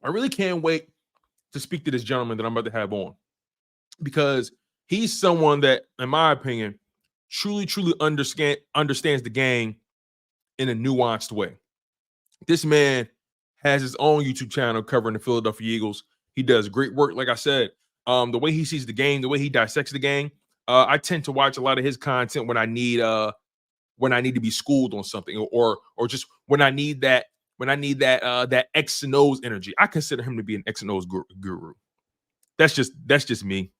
I really can't wait to speak to this gentleman that I'm about to have on, because he's someone that, in my opinion, truly understands the game in a nuanced way. This man has his own YouTube channel covering the Philadelphia Eagles. He does great work. Like I said, the way he sees the game, the way he dissects the game, I tend to watch a lot of his content when I need to be schooled on something, or just when I need that X and O's energy. I consider him to be an X and O's guru. That's just me.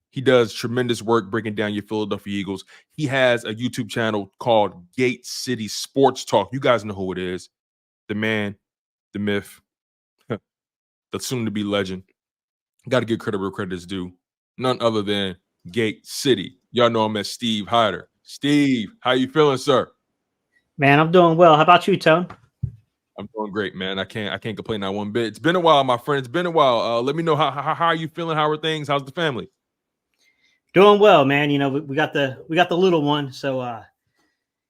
He does tremendous work breaking down your Philadelphia Eagles. He has a YouTube channel called Gate City Sports Talk. You guys know who it is. The man, the myth, the soon-to-be legend. Got to give credit where credit is due. None other than Gate City. Y'all know him as Steve Heitter. Steve, how you feeling, sir? Man, I'm doing well. How about you, Tone? I'm doing great, man. I can't complain not one bit. It's been a while, my friend. It's been a while. Let me know how are you feeling? How are things? How's the family? Doing well, man. You know, we got the little one, so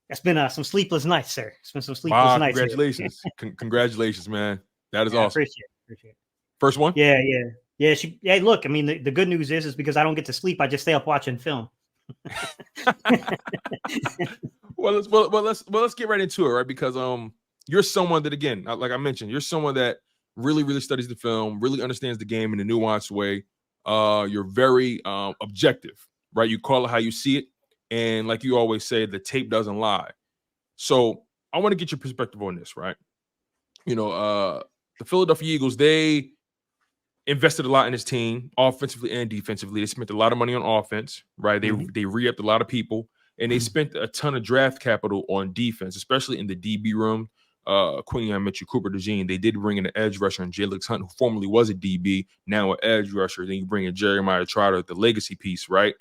it's been some sleepless nights, sir. It's been some sleepless nights. Congratulations. Congratulations, man. That is awesome. Appreciate it. First one? Yeah. Look, I mean, the good news is because I don't get to sleep, I just stay up watching film. Well, let's get right into it, right? Because you're someone that, again, like I mentioned, you're someone that really studies the film, really understands the game in a nuanced way. You're very objective, right? You call it how you see it. And like you always say, the tape doesn't lie. So I want to get your perspective on this, right? You know, the Philadelphia Eagles, they invested a lot in this team, offensively and defensively. They spent a lot of money on offense, right? They re-upped a lot of people, and they spent a ton of draft capital on defense, especially in the DB room. Quinyon, Mitchell, Cooper, DeJean. They did bring in an edge rusher and Jalen Hunt, who formerly was a DB, now an edge rusher. Then you bring in Jeremiah Trotter, the legacy piece, right?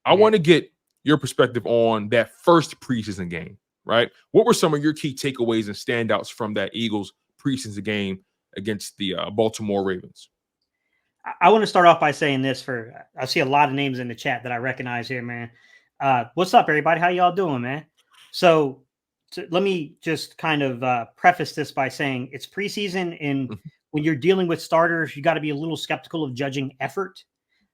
I want to get your perspective on that first preseason game, right? What were some of your key takeaways and standouts from that Eagles preseason game against the Baltimore Ravens? I want to start off by saying this. I see a lot of names in the chat that I recognize here, man. What's up, everybody? How y'all doing, man? So let me just kind of preface this by saying it's preseason, and when you're dealing with starters, you got to be a little skeptical of judging effort.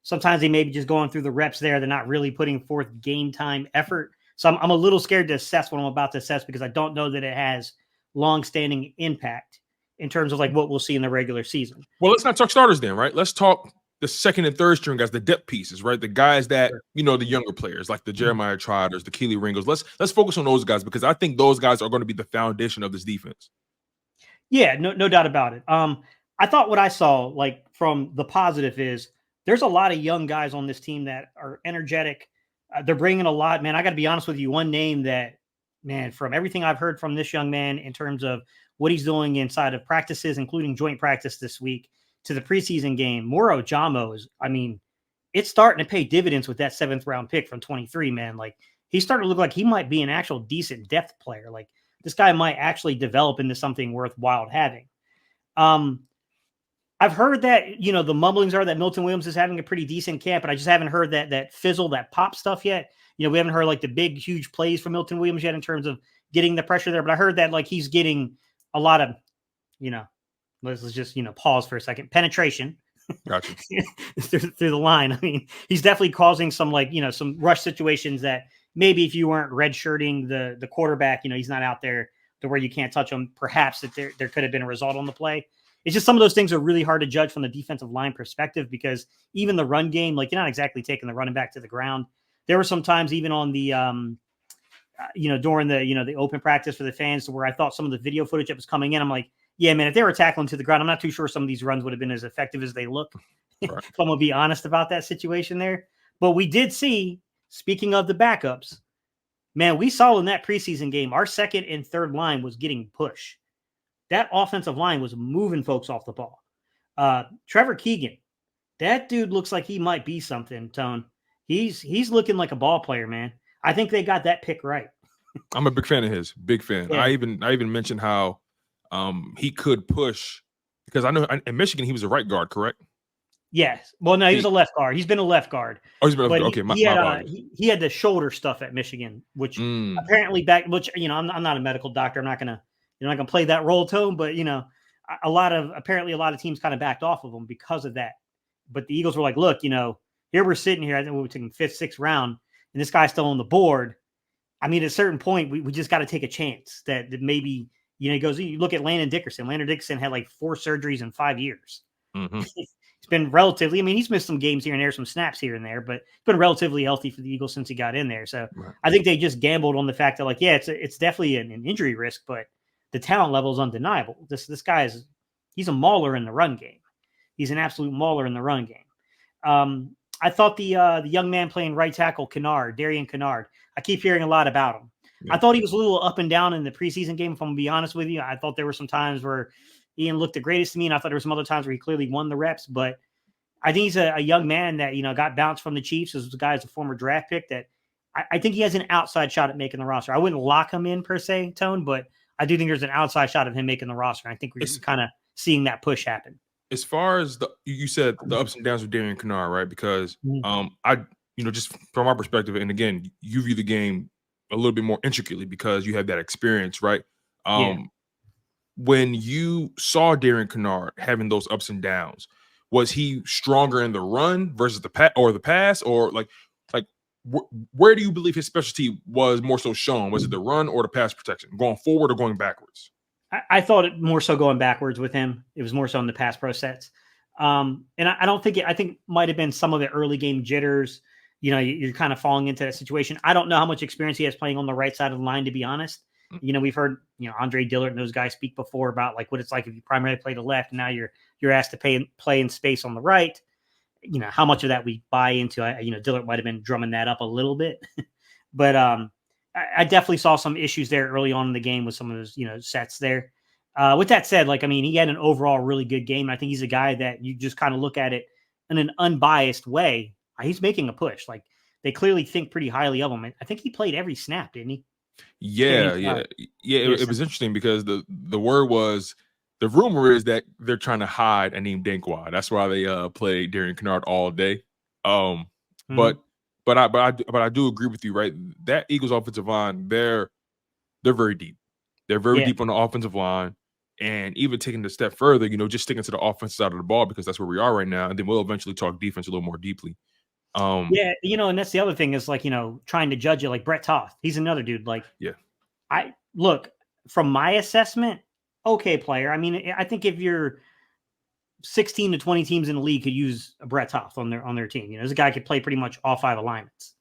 Sometimes they may be just going through the reps there. They're not really putting forth game time effort. So I'm a little scared to assess what I'm about to assess because I don't know that it has long-standing impact in terms of like what we'll see in the regular season. Well, let's not talk starters then, right? Let's talk the second and third string guys, the depth pieces, right? The guys that, you know, the younger players like the Jeremiah Trotters, the Kelee Ringos. Let's focus on those guys because I think those guys are going to be the foundation of this defense. Yeah, no doubt about it. I thought what I saw, like from the positive, is there's a lot of young guys on this team that are energetic. They're bringing a lot, man. I got to be honest with you. One name that, man, from everything I've heard from this young man in terms of what he's doing inside of practices, including joint practice this week, to the preseason game, Moro Jamo is, I mean, it's starting to pay dividends with that 7th round pick from 23, man. Like, he's starting to look like he might be an actual decent depth player. Like, this guy might actually develop into something worthwhile having. I've heard that, you know, the mumblings are that Milton Williams is having a pretty decent camp, but I just haven't heard that fizzle, that pop stuff yet. You know, we haven't heard like the big, huge plays from Milton Williams yet in terms of getting the pressure there. But I heard that like he's getting a lot of, you know, let's just, you know, pause for a second. Penetration. Gotcha. through the line. I mean, he's definitely causing some like, you know, some rush situations that maybe if you weren't redshirting the quarterback, you know, he's not out there to where you can't touch him. Perhaps that there could have been a result on the play. It's just some of those things are really hard to judge from the defensive line perspective because even the run game, like you're not exactly taking the running back to the ground. There were some times even on the, you know, during the, you know, the open practice for the fans where I thought some of the video footage that was coming in, I'm like, yeah, man, if they were tackling to the ground, I'm not too sure some of these runs would have been as effective as they look. Right. If I'm going to be honest about that situation there. But we did see, speaking of the backups, man, we saw in that preseason game, our second and third line was getting push. That offensive line was moving folks off the ball. Trevor Keegan, that dude looks like he might be something, Tone. He's looking like a ball player, man. I think they got that pick right. I'm a big fan of his. Big fan. Yeah. I even mentioned how he could push because I know in Michigan he was a right guard, correct? Yes. Well, no, he was a left guard. He's been a left guard. Oh, he's been a left guard. Okay, he had the shoulder stuff at Michigan, which apparently which, you know, I'm not a medical doctor. I'm not gonna play that role, Tone, but you know, apparently a lot of teams kind of backed off of him because of that. But the Eagles were like, look, here we're sitting here. I think we were taking 5th, 6th round, and this guy's still on the board. I mean, at a certain point, we just got to take a chance that maybe, he goes, you look at Landon Dickerson. Landon Dickerson had like 4 surgeries in 5 years. Mm-hmm. It's been relatively, I mean, he's missed some games here and there, some snaps here and there, but it's been relatively healthy for the Eagles since he got in there. So Right. I think they just gambled on the fact that, like, yeah, it's definitely an injury risk, but the talent level is undeniable. This guy he's a mauler in the run game. He's an absolute mauler in the run game. I thought the young man playing right tackle, Darian Kennard, I keep hearing a lot about him. Yeah. I thought he was a little up and down in the preseason game, if I'm going to be honest with you. I thought there were some times where Ian looked the greatest to me, and I thought there were some other times where he clearly won the reps. But I think he's a young man that, got bounced from the Chiefs. As a guy as a former draft pick that I think he has an outside shot at making the roster. I wouldn't lock him in per se, Tone, but I do think there's an outside shot of him making the roster. I think we're just kind of seeing that push happen. As far as you said the ups and downs of Darian Kennard, right? Because just from our perspective, and again, you view the game a little bit more intricately because you have that experience, right? When you saw Darian Kennard having those ups and downs, was he stronger in the run versus the pass, or like where do you believe his specialty was more so shown? Was it the run or the pass protection, going forward or going backwards? I thought it more so going backwards with him. It was more so in the pass pro sets. And I don't think I think might have been some of the early game jitters. You're kind of falling into that situation. I don't know how much experience he has playing on the right side of the line, to be honest. We've heard, Andre Dillard and those guys speak before about like what it's like if you primarily play the left and now you're asked to play in space on the right. How much of that we buy into, Dillard might've been drumming that up a little bit, but I definitely saw some issues there early on in the game with some of those, sets there. With that said, he had an overall really good game. I think he's a guy that you just kind of look at it in an unbiased way. He's making a push. Like they clearly think pretty highly of him. I think he played every snap, didn't he? Yeah. It was interesting because the rumor is that they're trying to hide Aneem Dankwa. That's why they played Darian Kennard all day. But I do agree with you, right? That Eagles offensive line, they're very deep. They're very deep on the offensive line. And even taking it a step further, just sticking to the offensive side of the ball, because that's where we are right now. And then we'll eventually talk defense a little more deeply. And that's the other thing is trying to judge it, like Brett Toth. He's another dude. I look from my assessment, okay player. I mean, I think if you're 16 to 20 teams in the league could use a Brett Toth on their team. There's a guy who could play pretty much all 5 alignments.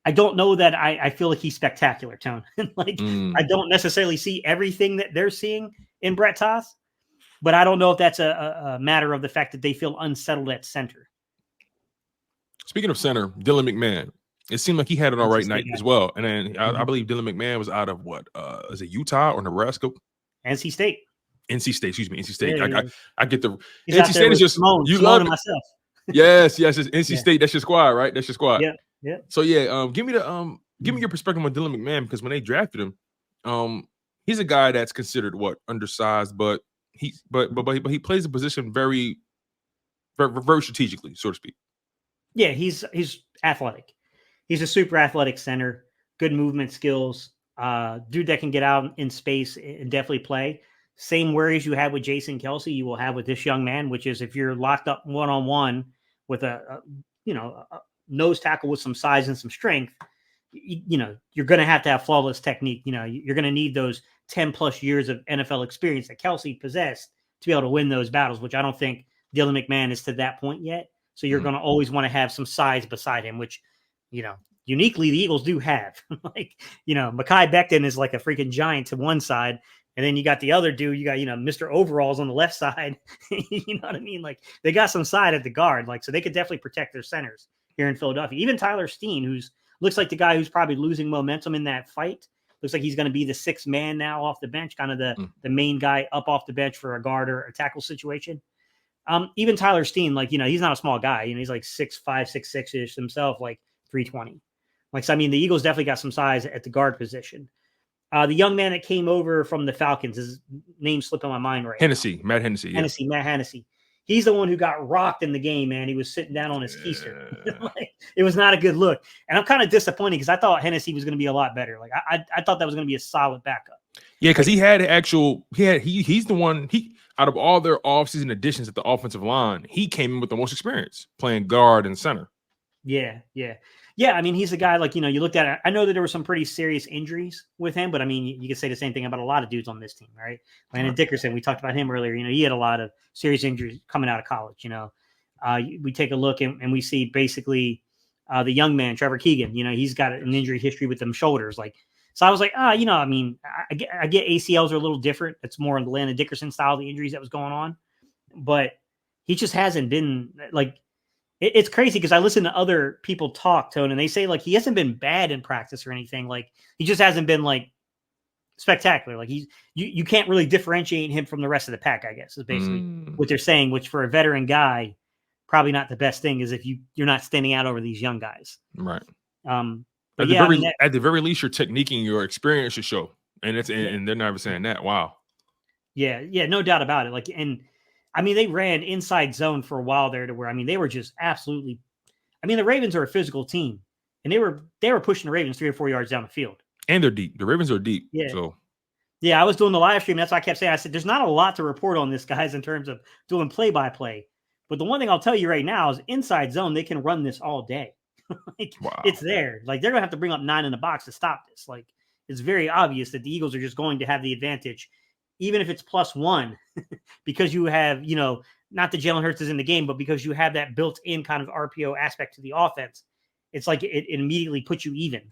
I don't know that I feel like he's spectacular, Tone. I don't necessarily see everything that they're seeing in Brett Toth, but I don't know if that's a matter of the fact that they feel unsettled at center. Speaking of center, Dylan McMahon, it seemed like he had an all right night as well. And then I believe Dylan McMahon was out of what? Is it Utah or Nebraska? NC State. NC State. Yeah, I get the He's NC State is just Simone, you Simone love it. Myself. Yes, it's NC State. That's your squad, right? That's your squad. Yeah. So give me your perspective on Dylan McMahon, because when they drafted him, he's a guy that's considered undersized, but he plays the position very, very, very strategically, so to speak. Yeah, he's athletic. He's a super athletic center, good movement skills, dude that can get out in space and definitely play. Same worries you had with Jason Kelce, you will have with this young man, which is if you're locked up one-on-one with a nose tackle with some size and some strength, you're going to have flawless technique. You're going to need those 10 plus years of NFL experience that Kelce possessed to be able to win those battles, which I don't think Dylan McMahon is to that point yet. So you're going to always want to have some size beside him, which, uniquely the Eagles do have. Mekhi Becton is like a freaking giant to one side. And then you got the other dude, you got, Mr. Overalls on the left side. You know what I mean? Like they got some side at the guard. So they could definitely protect their centers here in Philadelphia. Even Tyler Steen, looks like the guy who's probably losing momentum in that fight. Looks like he's going to be the 6th man now off the bench, kind of the main guy up off the bench for a guard or a tackle situation. Even Tyler Steen, he's not a small guy. He's like 6'5", 6'6" himself, 320. So, the Eagles definitely got some size at the guard position. The young man that came over from the Falcons, his name slipping my mind right now. Matt Hennessy. Yeah. Matt Hennessy. He's the one who got rocked in the game, man. He was sitting down on his keister. It was not a good look. And I'm kind of disappointed because I thought Hennessy was going to be a lot better. I thought that was going to be a solid backup. Yeah, because he's the one out of all their offseason additions at the offensive line, he came in with the most experience playing guard and center. Yeah. I mean, he's the guy, like, you looked at it. I know that there were some pretty serious injuries with him, but I mean, you could say the same thing about a lot of dudes on this team, right? Landon Dickerson, we talked about him earlier. He had a lot of serious injuries coming out of college. We take a look and we see basically the young man, Trevor Keegan. He's got an injury history with them shoulders. Like, so I was like, I mean, I get ACLs are a little different. It's more in the Landon Dickerson style of the injuries that was going on, but he just hasn't been like. It's crazy because I listen to other people talk, Tone, and they say like he hasn't been bad in practice or anything. Like he just hasn't been like spectacular. Like you can't really differentiate him from the rest of the pack, I guess, is basically what they're saying, which for a veteran guy, probably not the best thing is if you're not standing out over these young guys. Right. But at the very least, your technique and your experience should show. And and they're not even saying that. Wow. Yeah, no doubt about it. Like, and I mean, they ran inside zone for a while there to where, I mean, they were just absolutely, I mean, the Ravens are a physical team and they were pushing the Ravens 3 or 4 yards down the field. And they're deep. The Ravens are deep. Yeah. So yeah, I was doing the live stream. That's why I kept saying, I said, there's not a lot to report on this, guys, in terms of doing play-by-play. But the one thing I'll tell you right now is inside zone, they can run this all day. Wow. It's there. Like, they're going to have to bring up 9 in the box to stop this. Like, it's very obvious that the Eagles are just going to have the advantage, even if it's +1, because you have, not that Jalen Hurts is in the game, but because you have that built-in kind of RPO aspect to the offense, it's like it immediately puts you even.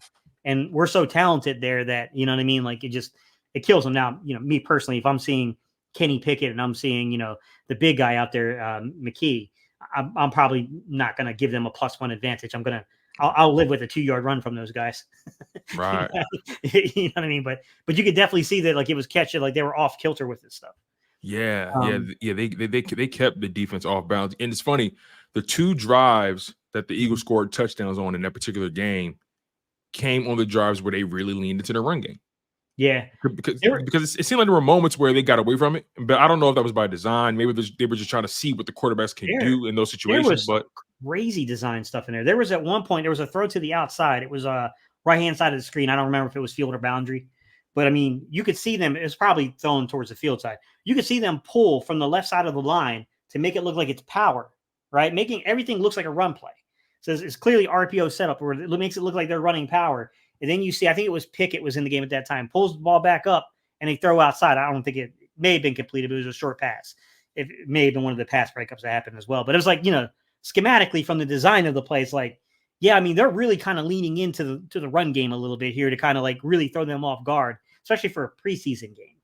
And we're so talented there that, you know what I mean? Like, it kills them. Now, me personally, if I'm seeing Kenny Pickett and I'm seeing, the big guy out there, McKee, I'm probably not going to give them a +1 advantage. I'll live with a 2-yard run from those guys. Right. You know what I mean? But you could definitely see that, like, it was catching, like they were off kilter with this stuff. Yeah. They kept the defense off balance. And it's funny, the 2 drives that the Eagles scored touchdowns on in that particular game came on the drives where they really leaned into the run game. Yeah. Because it seemed like there were moments where they got away from it, but I don't know if that was by design. Maybe they were just trying to see what the quarterbacks can do in those situations. But crazy design stuff in there. There was at one point, there was a throw to the outside. It was right-hand side of the screen. I don't remember if it was field or boundary, but I mean, you could see them. It was probably thrown towards the field side. You could see them pull from the left side of the line to make it look like it's power, right? Making everything looks like a run play. So it's clearly RPO setup where it makes it look like they're running power. And then you see, I think it was Pickett was in the game at that time, pulls the ball back up and they throw outside. I don't think it may have been completed, but it was a short pass. It may have been one of the pass breakups that happened as well. But it was like, schematically from the design of the play, it's like, yeah, I mean, they're really kind of leaning into the run game a little bit here to kind of like really throw them off guard, especially for a preseason game.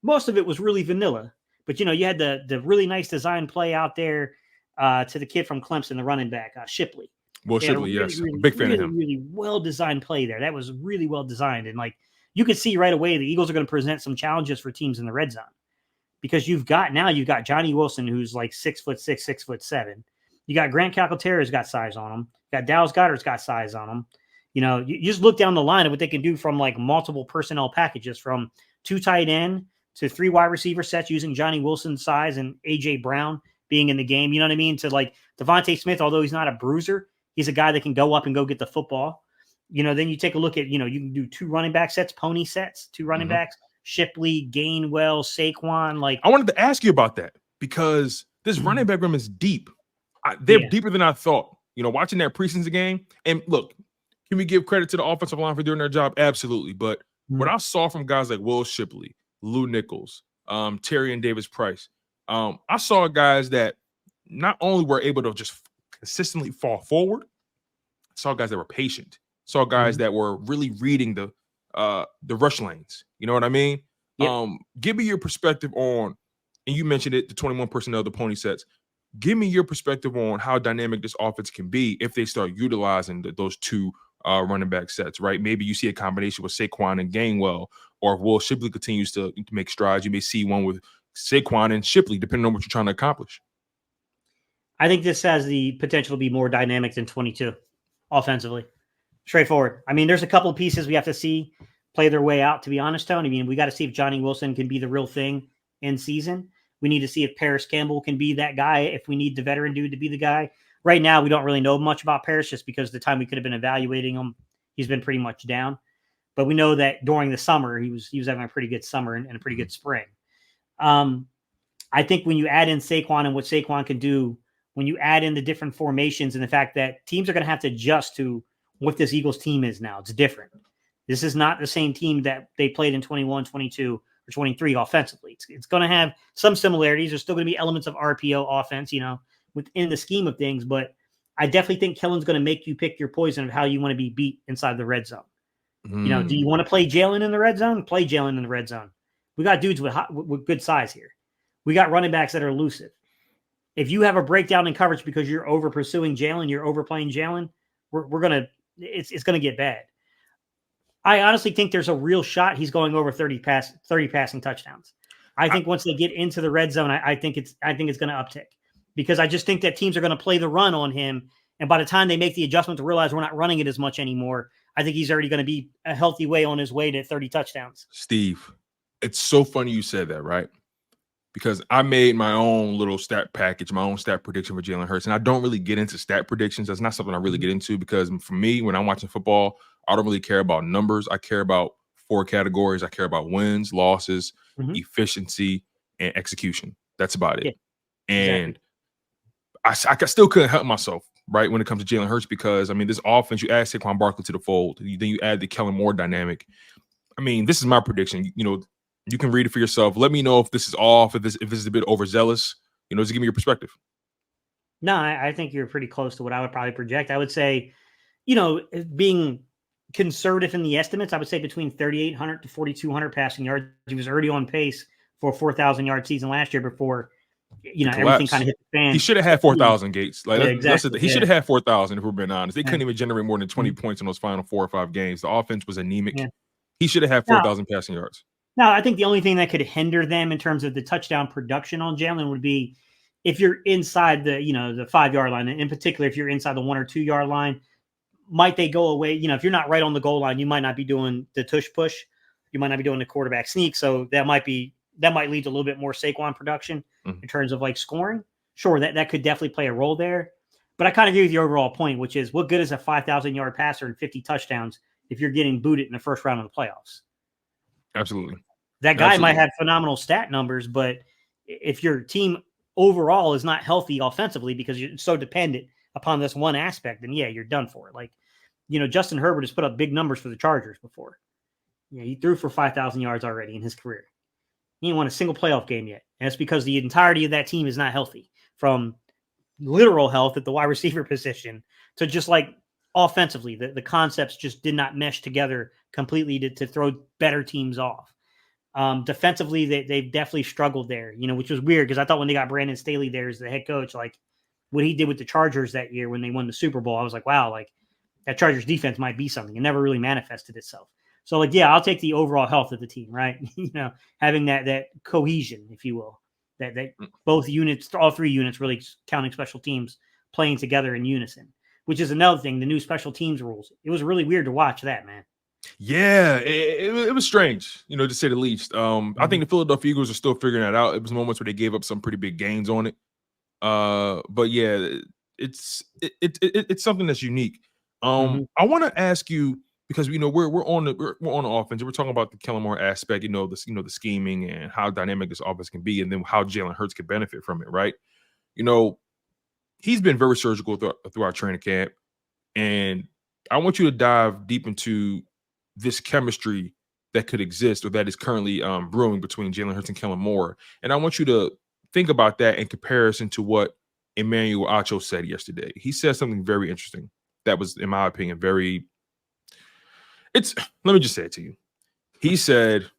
Most of it was really vanilla, but you had the really nice design play out there to the kid from Clemson, the running back, Shipley. Well, Shipley, yes. Big fan of him. Really well-designed play there. That was really well-designed. And, like, you could see right away the Eagles are going to present some challenges for teams in the red zone because you've got Johnny Wilson, who's like 6'6", 6'7". You got Grant Calcaterra's got size on him. You got Dallas Goedert's got size on him. You just look down the line of what they can do from, like, multiple personnel packages, from 2 tight end to 3 wide receiver sets using Johnny Wilson's size and A.J. Brown being in the game. You know what I mean? To, like, Devontae Smith, although he's not a bruiser, he's a guy that can go up and go get the football. Then you take a look at, you can do 2 running back sets, pony sets, 2 running backs, Shipley, Gainwell, Saquon. Like, I wanted to ask you about that because this running back room is deep. They're deeper than I thought. Watching that preseason game, and look, can we give credit to the offensive line for doing their job? Absolutely. But what I saw from guys like Will Shipley, Lou Nichols, Terry and Davis Price, I saw guys that not only were able to just consistently fall forward, saw guys that were patient, saw guys that were really reading the rush lanes. You know what I mean? Yep. Give me your perspective on, and you mentioned it, the 21 personnel, the pony sets. Give me your perspective on how dynamic this offense can be if they start utilizing those 2 running back sets, right? Maybe you see a combination with Saquon and Gainwell, or if Will Shipley continues to make strides, you may see one with Saquon and Shipley, depending on what you're trying to accomplish. I think this has the potential to be more dynamic than 22 offensively. Straightforward. I mean, there's a couple of pieces we have to see play their way out, to be honest, Tony. I mean, we got to see if Johnny Wilson can be the real thing in season. We need to see if Paris Campbell can be that guy, if we need the veteran dude to be the guy. Right now, we don't really know much about Paris just because the time we could have been evaluating him, he's been pretty much down. but we know that during the summer he was having a pretty good summer and a pretty good spring. I think when you add in Saquon and what Saquon can do, when you add in the different formations and the fact that teams are going to have to adjust to what this Eagles team is now, it's different. This is not the same team that they played in 21, 22, or 23 offensively. It's going to have some similarities. There's still going to be elements of RPO offense, within the scheme of things, but I definitely think Kellen's going to make you pick your poison of how you want to be beat inside the red zone. Do you want to play Jalen in the red zone? Play Jalen in the red zone. We got dudes with good size here. We got running backs that are elusive. If you have a breakdown in coverage because you're over pursuing Jalen, you're overplaying Jalen, it's going to get bad. I honestly think there's a real shot he's going over 30 passing touchdowns. I think once they get into the red zone, I think it's going to uptick, because I just think that teams are going to play the run on him. And by the time they make the adjustment to realize we're not running it as much anymore, I think he's already going to be a healthy way on his way to 30 touchdowns. Steve, it's so funny you said that, right? Because I made my own little stat package, my own stat prediction for Jalen Hurts. And I don't really get into stat predictions. That's not something I really get into, because for me, when I'm watching football, I don't really care about numbers. I care about 4 categories. I care about wins, losses, efficiency, and execution. That's about it. Yeah, and exactly. I still couldn't help myself, right, when it comes to Jalen Hurts, because, this offense, you add Saquon Barkley to the fold. Then you add the Kellen Moore dynamic. This is my prediction. You can read it for yourself. Let me know if this is off, if this is a bit overzealous. Just give me your perspective. No, I think you're pretty close to what I would probably project. I would say, being conservative in the estimates, I would say between 3,800 to 4,200 passing yards. He was already on pace for a 4,000-yard season last year before, everything kind of hit the fan. He should have had 4,000, Gates. Exactly. He should have had 4,000, if we're being honest. They couldn't even generate more than 20 points in those final 4 or 5 games. The offense was anemic. Yeah. He should have had 4,000 passing yards. Now, I think the only thing that could hinder them in terms of the touchdown production on Jalen would be if you're inside the 5-yard line, and in particular, if you're inside the 1 or 2 yard line, might they go away? If you're not right on the goal line, you might not be doing the tush push. You might not be doing the quarterback sneak. So that might lead to a little bit more Saquon production in terms of scoring. Sure, that could definitely play a role there. But I kind of agree with your overall point, which is what good is a 5,000-yard passer and 50 touchdowns if you're getting booted in the first round of the playoffs? Absolutely. That guy might have phenomenal stat numbers, but if your team overall is not healthy offensively because you're so dependent upon this one aspect, then you're done for. Justin Herbert has put up big numbers for the Chargers before. He threw for 5,000 yards already in his career. He didn't win a single playoff game yet. And it's because the entirety of that team is not healthy, from literal health at the wide receiver position to just offensively. The concepts just did not mesh together completely to throw better teams off. Defensively, they've definitely struggled there, which was weird because I thought when they got Brandon Staley there as the head coach, what he did with the Chargers that year when they won the Super Bowl, I was like, wow, that Chargers defense might be something. It never really manifested itself. So I'll take the overall health of the team, right? Having that cohesion, if you will, that both units, all 3 units, really counting special teams, playing together in unison, which is another thing, the new special teams rules. It was really weird to watch that, man. Yeah, it was strange, to say the least. I think the Philadelphia Eagles are still figuring that out. It was moments where they gave up some pretty big gains on it. But yeah, it's something that's unique. I want to ask you, because we're on the offense. We're talking about the Kellen Moore aspect, the scheming and how dynamic this offense can be, and then how Jalen Hurts can benefit from it, right? He's been very surgical through our training camp, and I want you to dive deep into this chemistry that could exist, or that is currently brewing between Jalen Hurts and Kellen Moore. And I want you to think about that in comparison to what Emmanuel Acho said yesterday. He said something very interesting that was, in my opinion, let me just say it to you. He said,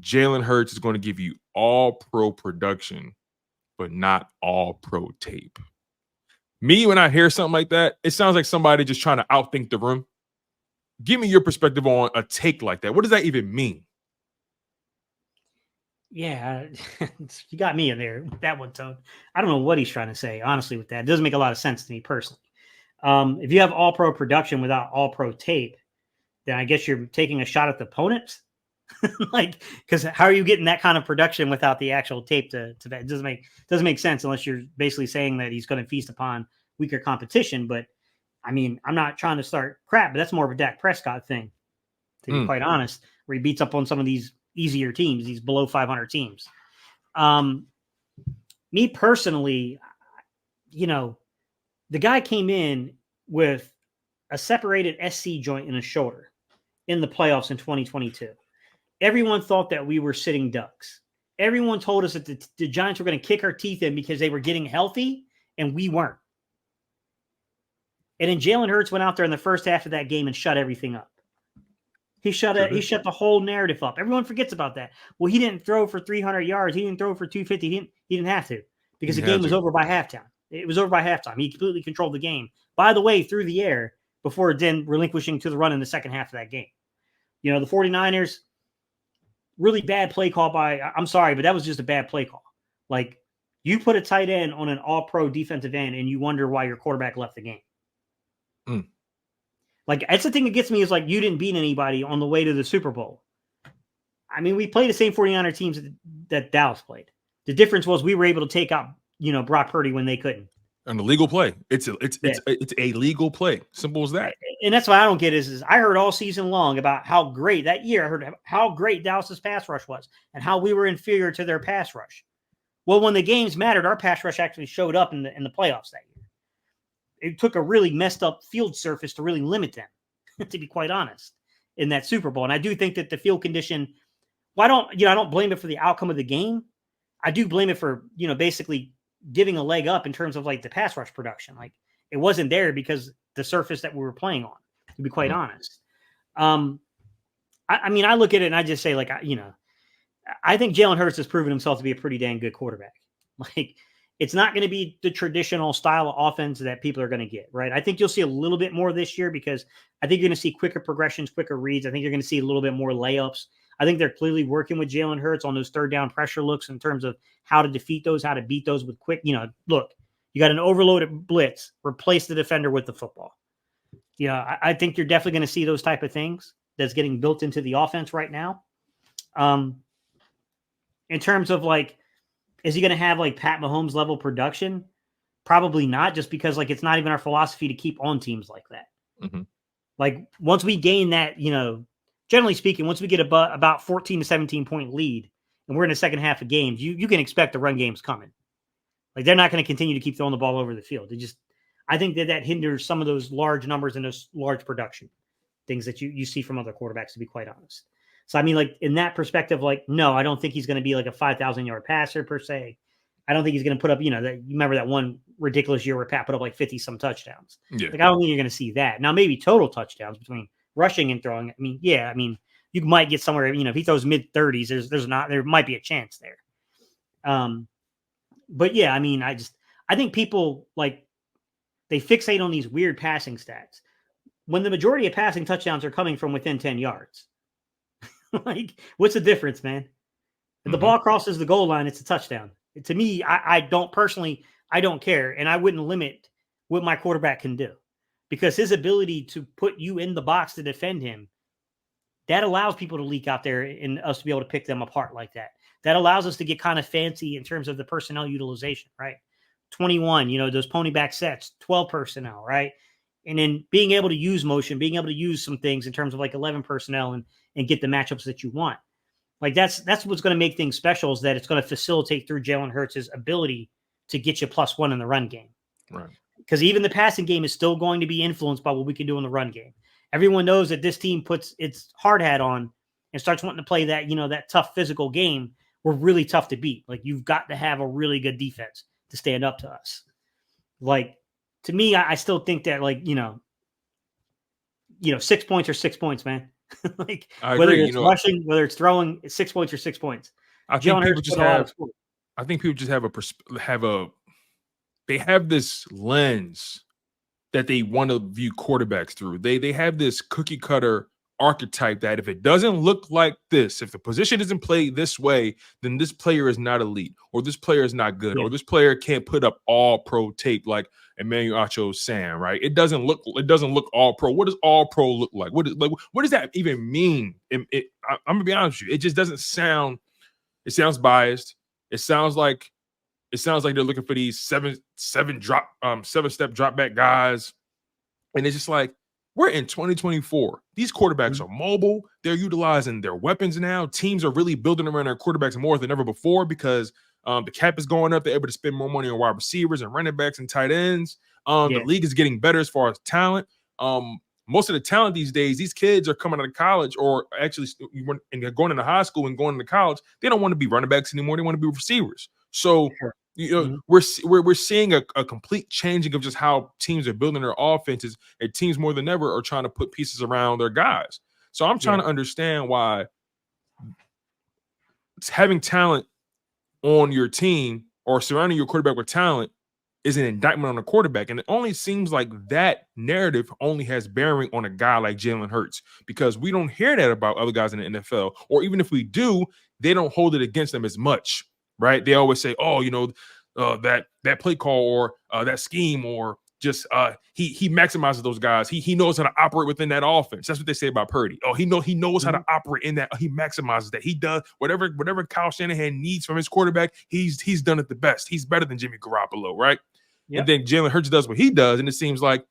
Jalen Hurts is going to give you all pro production, but not all pro tape. Me, when I hear something like that, it sounds like somebody just trying to outthink the room. Give me your perspective on a take like that. What does that even mean? Yeah, you got me in there with that one, Tone. I don't know what he's trying to say, honestly, with that. It doesn't make a lot of sense to me personally. If you have all-pro production without all-pro tape, then I guess you're taking a shot at the opponents. Because how are you getting that kind of production without the actual tape to that? It doesn't make sense unless you're basically saying that he's going to feast upon weaker competition. But I'm not trying to start crap, but that's more of a Dak Prescott thing to be quite honest, where he beats up on some of these easier teams, these below 500 teams. Me personally, the guy came in with a separated SC joint in his shoulder in the playoffs in 2022. Everyone thought that we were sitting ducks. Everyone told us that the Giants were going to kick our teeth in because they were getting healthy, and we weren't. And then Jalen Hurts went out there in the first half of that game and shut everything up. He shut the whole narrative up. Everyone forgets about that. Well, he didn't throw for 300 yards. He didn't throw for 250. He didn't have to because the game was over by halftime. It was over by halftime. He completely controlled the game, by the way, through the air before then relinquishing to the run in the second half of that game. The 49ers, really bad play call I'm sorry, but that was just a bad play call. Like, you put a tight end on an all-pro defensive end and you wonder why your quarterback left the game. Like, that's the thing that gets me is, like, you didn't beat anybody on the way to the Super Bowl. I mean, we played the same 49er teams that Dallas played. The difference was we were able to take out, Brock Purdy when they couldn't. An illegal play. It's a legal play. Simple as that. And that's what I don't get is I heard all season long about how great that year. I heard how great Dallas's pass rush was and how we were inferior to their pass rush. Well, when the games mattered, our pass rush actually showed up in the playoffs that year. It took a really messed up field surface to really limit them, to be quite honest, in that Super Bowl. And I do think that the field condition, I don't blame it for the outcome of the game. I do blame it for, basically giving a leg up in terms of like the pass rush production. Like, it wasn't there because the surface that we were playing on, to be quite honest. I mean, I look at it and I just say, like, I think Jalen Hurts has proven himself to be a pretty dang good quarterback. Like, it's not going to be the traditional style of offense that people are going to get, right? I think you'll see a little bit more this year because I think you're going to see quicker progressions, quicker reads. I think you're going to see a little bit more layups. I think they're clearly working with Jalen Hurts on those third down pressure looks in terms of how to defeat those, how to beat those with quick, look, you got an overloaded blitz, replace the defender with the football. I think you're definitely going to see those type of things that's getting built into the offense right now. In terms of, like, is he going to have like Pat Mahomes level production? Probably not, just because like it's not even our philosophy to keep on teams like that. Mm-hmm. Like, once we gain that, generally speaking, once we get about 14 to 17 point lead and we're in the second half of games, you can expect the run game's coming. Like, they're not going to continue to keep throwing the ball over the field. I think that hinders some of those large numbers and those large production things that you see from other quarterbacks, to be quite honest. So, I mean, like, in that perspective, like, no, I don't think he's going to be like a 5,000-yard passer per se. I don't think he's going to put up, you remember that one ridiculous year where Pat put up like 50-some touchdowns. Yeah. Like, I don't think you're going to see that. Now, maybe total touchdowns between rushing and throwing. I mean, you might get somewhere, if he throws mid-30s, there might be a chance there. But yeah, I mean, I think people, like, they fixate on these weird passing stats when the majority of passing touchdowns are coming from within 10 yards. Like, what's the difference, man? If the ball crosses the goal line, it's a touchdown. To me, I don't care. And I wouldn't limit what my quarterback can do, because his ability to put you in the box to defend him, that allows people to leak out there and us to be able to pick them apart like that. That allows us to get kind of fancy in terms of the personnel utilization, right? 21, those pony back sets, 12 personnel, right? And then being able to use motion, being able to use some things in terms of like 11 personnel and get the matchups that you want. Like, that's what's going to make things special, is that it's going to facilitate through Jalen Hurts' ability to get you +1 in the run game. Right. Because even the passing game is still going to be influenced by what we can do in the run game. Everyone knows that this team puts its hard hat on and starts wanting to play that, that tough physical game. We're really tough to beat. Like, you've got to have a really good defense to stand up to us. Like, to me, I still think that, like, 6 points are 6 points, man. Like, whether it's rushing, whether it's throwing, 6 points or 6 points. I think people just they have this lens that they want to view quarterbacks through. They have this cookie cutter archetype that if it doesn't look like this, if the position isn't played this way, then this player is not elite, or this player is not good, or this player can't put up all pro tape like Emmanuel Acho's saying, right? It doesn't look all pro. What does all pro look like? What does that even mean? I'm gonna be honest with you. It just doesn't sound. It sounds biased. It sounds like they're looking for these seven step drop back guys, and it's just like, We're in 2024. These quarterbacks are mobile. They're utilizing their weapons now. Teams are really building around their quarterbacks more than ever before because the cap is going up. They're able to spend more money on wide receivers and running backs and tight ends. The league is getting better as far as talent. Most of the talent these days, these kids are coming out of college or actually and they're going into high school and going into college. They don't want to be running backs anymore. They want to be receivers. So we're seeing a complete changing of just how teams are building their offenses, and teams more than ever are trying to put pieces around their guys. So I'm trying to understand why having talent on your team or surrounding your quarterback with talent is an indictment on the quarterback. And it only seems like that narrative only has bearing on a guy like Jalen Hurts, because we don't hear that about other guys in the NFL, or even if we do, they don't hold it against them as much, right? They always say, oh, that play call or that scheme or just he maximizes those guys. He knows how to operate within that offense. That's what they say about Purdy. Oh, he knows how to operate in that. He maximizes that. He does whatever Kyle Shanahan needs from his quarterback. He's done it the best. He's better than Jimmy Garoppolo, right? Yep. And then Jalen Hurts does what he does, and it seems like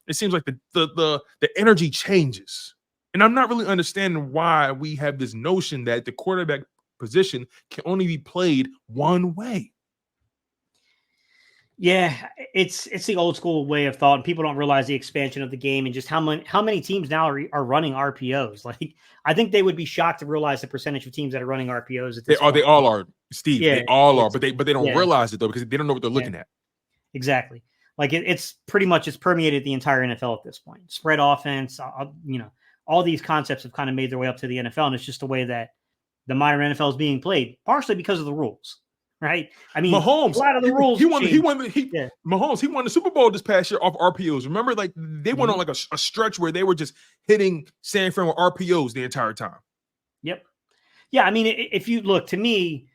the energy changes. And I'm not really understanding why we have this notion that the quarterback position can only be played one way. Yeah, it's the old school way of thought, and people don't realize the expansion of the game and just how many teams now are running RPOs. Like, I think they would be shocked to realize the percentage of teams that are running RPOs at this point. They all are, Steve. Yeah, they all are, but they don't realize it though, because they don't know what they're looking at. Exactly. Like it's permeated the entire NFL at this point. Spread offense, all these concepts have kind of made their way up to the NFL, and it's just the way that the modern NFL is being played, partially because of the rules, right? I mean, Mahomes, a lot of the rules. Mahomes, he won the Super Bowl this past year off RPOs. Remember, like they went on like a stretch where they were just hitting San Fran with RPOs the entire time. Yep. Yeah, I mean, if you look to me,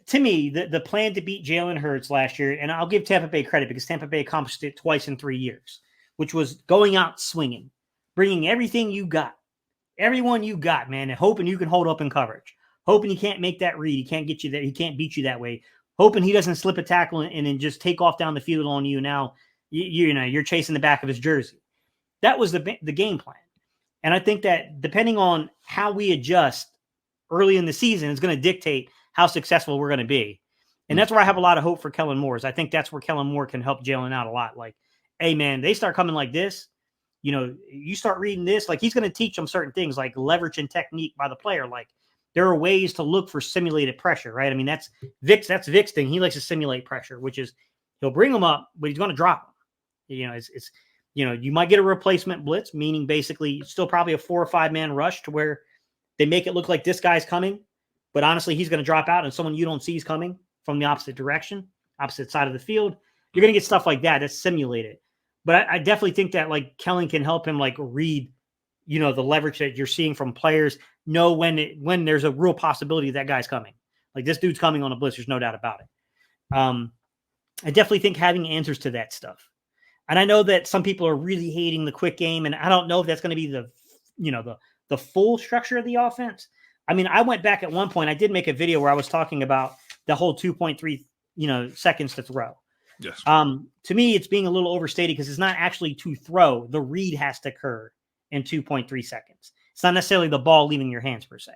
the plan to beat Jalen Hurts last year, and I'll give Tampa Bay credit because Tampa Bay accomplished it twice in 3 years, which was going out swinging, bringing everything you got, everyone you got, man, and hoping you can hold up in coverage, hoping he can't make that read, he can't get you there, he can't beat you that way, hoping he doesn't slip a tackle and then just take off down the field on you. Now you're chasing the back of his jersey. That was the game plan, and I think that depending on how we adjust early in the season is going to dictate how successful we're going to be. And that's where I have a lot of hope for Kellen Moore. I think that's where Kellen Moore can help Jalen out a lot. Like, hey, man, they start coming like this. You start reading this. Like, he's going to teach them certain things like leverage and technique by the player. Like, there are ways to look for simulated pressure, right? I mean, that's Vic's thing. He likes to simulate pressure, which is he'll bring them up, but he's going to drop them. You might get a replacement blitz, meaning basically still probably a 4 or 5 man rush to where they make it look like this guy's coming. But honestly, he's going to drop out and someone you don't see is coming from the opposite direction, opposite side of the field. You're going to get stuff like that. That's simulated. But I definitely think that like Kellen can help him like read, the leverage that you're seeing from players, know when there's a real possibility that guy's coming. Like this dude's coming on a blitz. There's no doubt about it. I definitely think having answers to that stuff. And I know that some people are really hating the quick game, and I don't know if that's going to be the full structure of the offense. I mean, I went back at one point. I did make a video where I was talking about the whole 2.3, seconds to throw. Yes. To me, it's being a little overstated because it's not actually to throw. The read has to occur in 2.3 seconds. It's not necessarily the ball leaving your hands per se.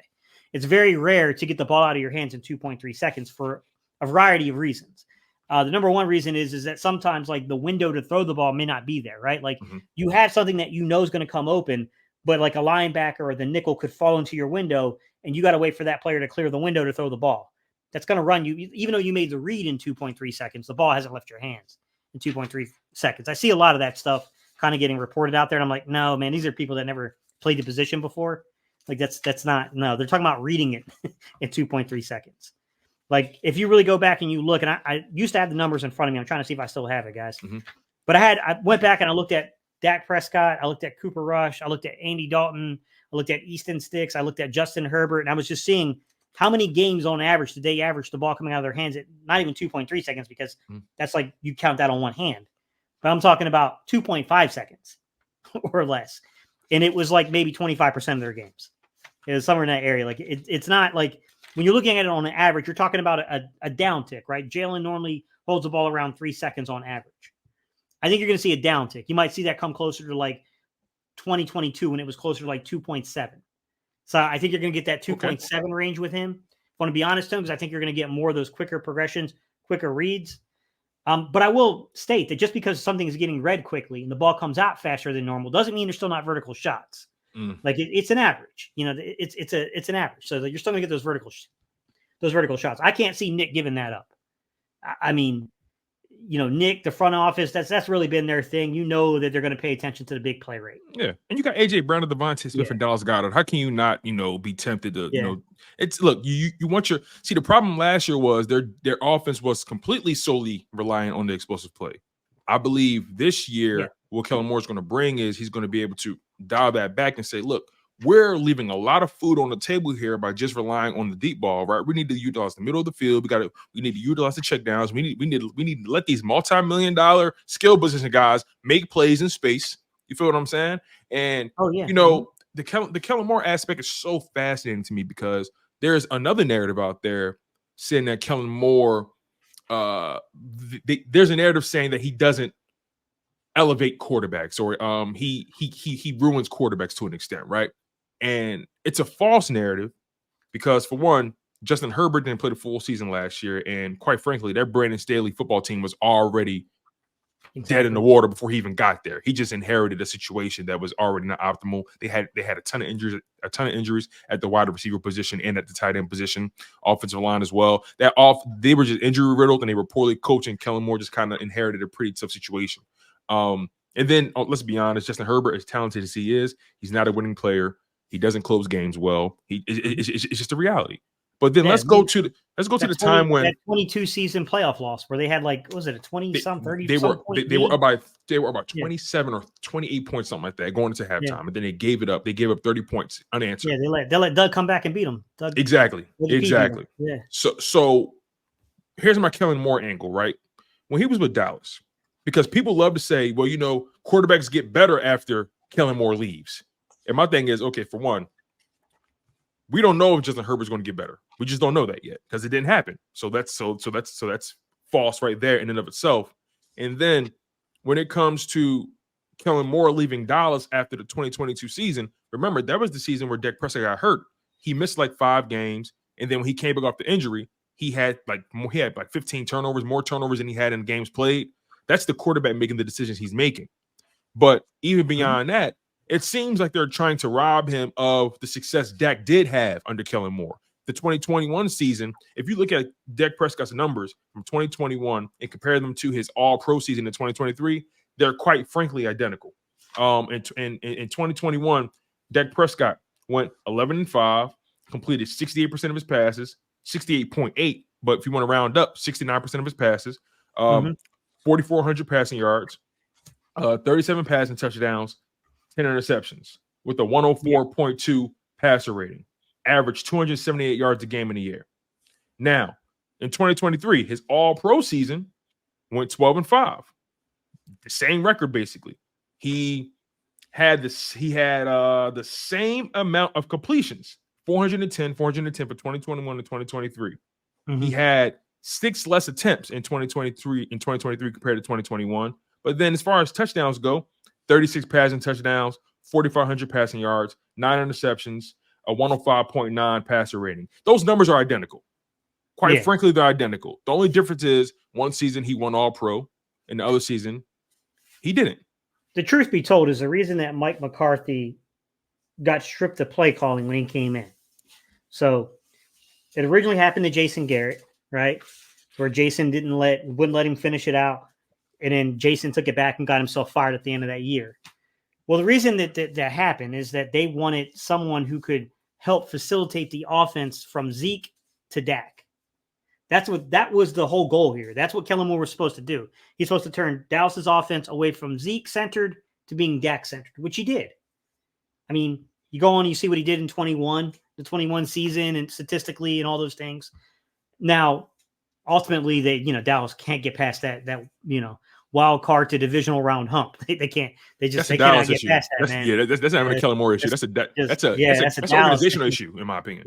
It's very rare to get the ball out of your hands in 2.3 seconds for a variety of reasons. The number one reason is that sometimes like the window to throw the ball may not be there, right? Like you have something that is going to come open, but like a linebacker or the nickel could fall into your window, and you got to wait for that player to clear the window to throw the ball. That's going to run you, even though you made the read in 2.3 seconds, the ball hasn't left your hands in 2.3 seconds. I see a lot of that stuff kind of getting reported out there, and I'm like, no, man, these are people that never played the position before. Like that's not, no, they're talking about reading it in 2.3 seconds. Like if you really go back and you look, and I used to have the numbers in front of me. I'm trying to see if I still have it, guys. But I went back and I looked at Dak Prescott. I looked at Cooper Rush. I looked at Andy Dalton. I looked at Easton Sticks. I looked at Justin Herbert. And I was just seeing how many games on average did they average the ball coming out of their hands at not even 2.3 seconds, because that's like you count that on one hand. But I'm talking about 2.5 seconds or less. And it was like maybe 25% of their games. It was somewhere in that area. Like it's not like when you're looking at it on an average, you're talking about a downtick, right? Jalen normally holds the ball around 3 seconds on average. I think you're going to see a downtick. You might see that come closer to like 2022 when it was closer to like 2.7. So I think you're going to get that 2.7 range with him. I want to be honest, Tom, because I think you're going to get more of those quicker progressions, quicker reads. But I will state that just because something is getting read quickly and the ball comes out faster than normal doesn't mean there's still not vertical shots. Like it's an average, it's an average. So you're still going to get those vertical shots. I can't see Nick giving that up. I mean, Nick, the front office, that's really been their thing. That they're going to pay attention to the big play rate. Yeah. And you got AJ Brown, Devontae Smith, and Dallas Goedert. How can you not, be tempted to, it's look, you want the problem last year was their offense was completely solely reliant on the explosive play. I believe this year, what Kellen Moore is going to bring is he's going to be able to dial that back and say, look, we're leaving a lot of food on the table here by just relying on the deep ball, right? We need to utilize the middle of the field. We need to utilize the checkdowns. We need to let these multi-million-dollar skill position guys make plays in space. You feel what I'm saying? And the Kellen Moore aspect is so fascinating to me because there's another narrative out there saying that Kellen Moore, there's a narrative saying that he doesn't elevate quarterbacks or he ruins quarterbacks to an extent, right? And it's a false narrative because, for one, Justin Herbert didn't play the full season last year. And quite frankly, their Brandon Staley football team was already dead in the water before he even got there. He just inherited a situation that was already not optimal. They had a ton of injuries at the wide receiver position and at the tight end position, offensive line as well. They were just injury riddled and they were poorly coached, and Kellen Moore just kind of inherited a pretty tough situation. And then let's be honest, Justin Herbert, as talented as he is, he's not a winning player. He doesn't close games well. It's just a reality. But then let's go to the time when that 22 season playoff loss where they had like, what was it, a 20-some, 30? They were about 27 or 28 points, something like that, going into halftime, and then they gave it up. They gave up 30 points unanswered. Yeah, they let Doug come back and beat them. Exactly. Yeah. So here's my Kellen Moore angle, right? When he was with Dallas, because people love to say, well, quarterbacks get better after Kellen Moore leaves. And my thing is, okay, for one, we don't know if Justin Herbert's going to get better. We just don't know that yet because it didn't happen. So that's false right there in and of itself. And then when it comes to Kellen Moore leaving Dallas after the 2022 season, remember that was the season where Dak Prescott got hurt. He missed like 5 games, and then when he came back off the injury, he had like 15 turnovers, more turnovers than he had in games played. That's the quarterback making the decisions he's making. But even beyond that, it seems like they're trying to rob him of the success Dak did have under Kellen Moore. The 2021 season, if you look at Dak Prescott's numbers from 2021 and compare them to his all-pro season in 2023, they're quite frankly identical. In 2021, Dak Prescott went 11-5, completed 68% of his passes, 68.8, but if you want to round up, 69% of his passes, 4,400 passing yards, 37 passing touchdowns, 10 interceptions with a 104.2 passer rating, average 278 yards a game in a year. Now, in 2023, his all-pro season went 12-5. The same record, basically. He had the same amount of completions, 410 for 2021 to 2023. He had 6 less attempts in 2023 compared to 2021. But then as far as touchdowns go, 36 passing touchdowns, 4,500 passing yards, 9 interceptions, a 105.9 passer rating. Those numbers are identical. Quite frankly, they're identical. The only difference is one season he won All-Pro, and the other season he didn't. The truth be told is the reason that Mike McCarthy got stripped of play calling when he came in. So it originally happened to Jason Garrett, right? Where Jason wouldn't let him finish it out. And then Jason took it back and got himself fired at the end of that year. Well, the reason that happened is that they wanted someone who could help facilitate the offense from Zeke to Dak. That was the whole goal here. That's what Kellen Moore was supposed to do. He's supposed to turn Dallas's offense away from Zeke centered to being Dak centered, which he did. I mean, you go on, you see what he did in the 21 season, and statistically and all those things. Now, ultimately, Dallas can't get past that wild card to divisional round hump. They can't. They cannot get past that, man. Yeah, that's not even a Kellen Moore issue. That's an organizational issue, in my opinion.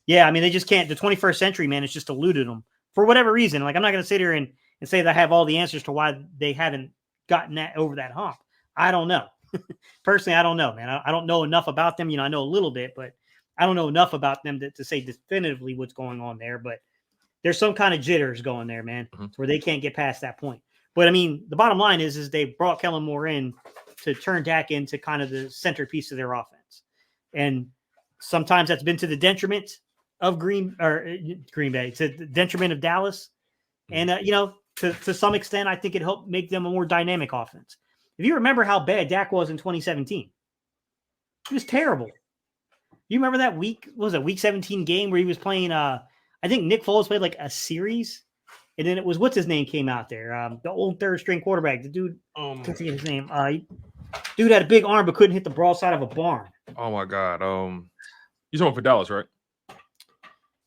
Yeah. I mean, they just can't. The 21st century, man, it's just eluded them for whatever reason. Like, I'm not going to sit here and say that I have all the answers to why they haven't gotten that over that hump. I don't know. Personally, I don't know, man. I don't know enough about them. I know a little bit, but I don't know enough about them to say definitively what's going on there. But there's some kind of jitters going there, man, where they can't get past that point. But I mean, the bottom line is they brought Kellen Moore in to turn Dak into kind of the centerpiece of their offense. And sometimes that's been to the detriment of Green Bay, to the detriment of Dallas. And, to some extent, I think it helped make them a more dynamic offense. If you remember how bad Dak was in 2017, it was terrible. You remember that week 17 game where he was playing, I think Nick Foles played like a series. And then it was, what's his name came out there? The old third string quarterback, the dude, can't think of his name. Dude had a big arm but couldn't hit the broadside of a barn. Oh my God. You're talking for Dallas, right?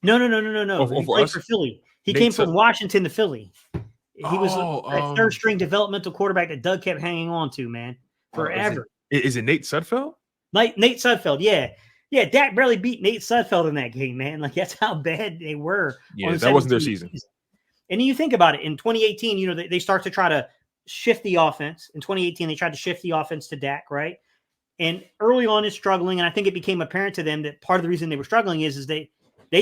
No. He played for Philly. He came from Washington to Philly. He was a third string developmental quarterback that Doug kept hanging on to, man, forever. Is it Nate Sudfeld? Like Nate Sudfeld, yeah. Yeah, Dak barely beat Nate Sudfeld in that game, man. Like, that's how bad they were. Yeah, that wasn't their season. And then you think about it. In 2018, they start to try to shift the offense. In 2018, they tried to shift the offense to Dak, right? And early on is struggling, and I think it became apparent to them that part of the reason they were struggling is they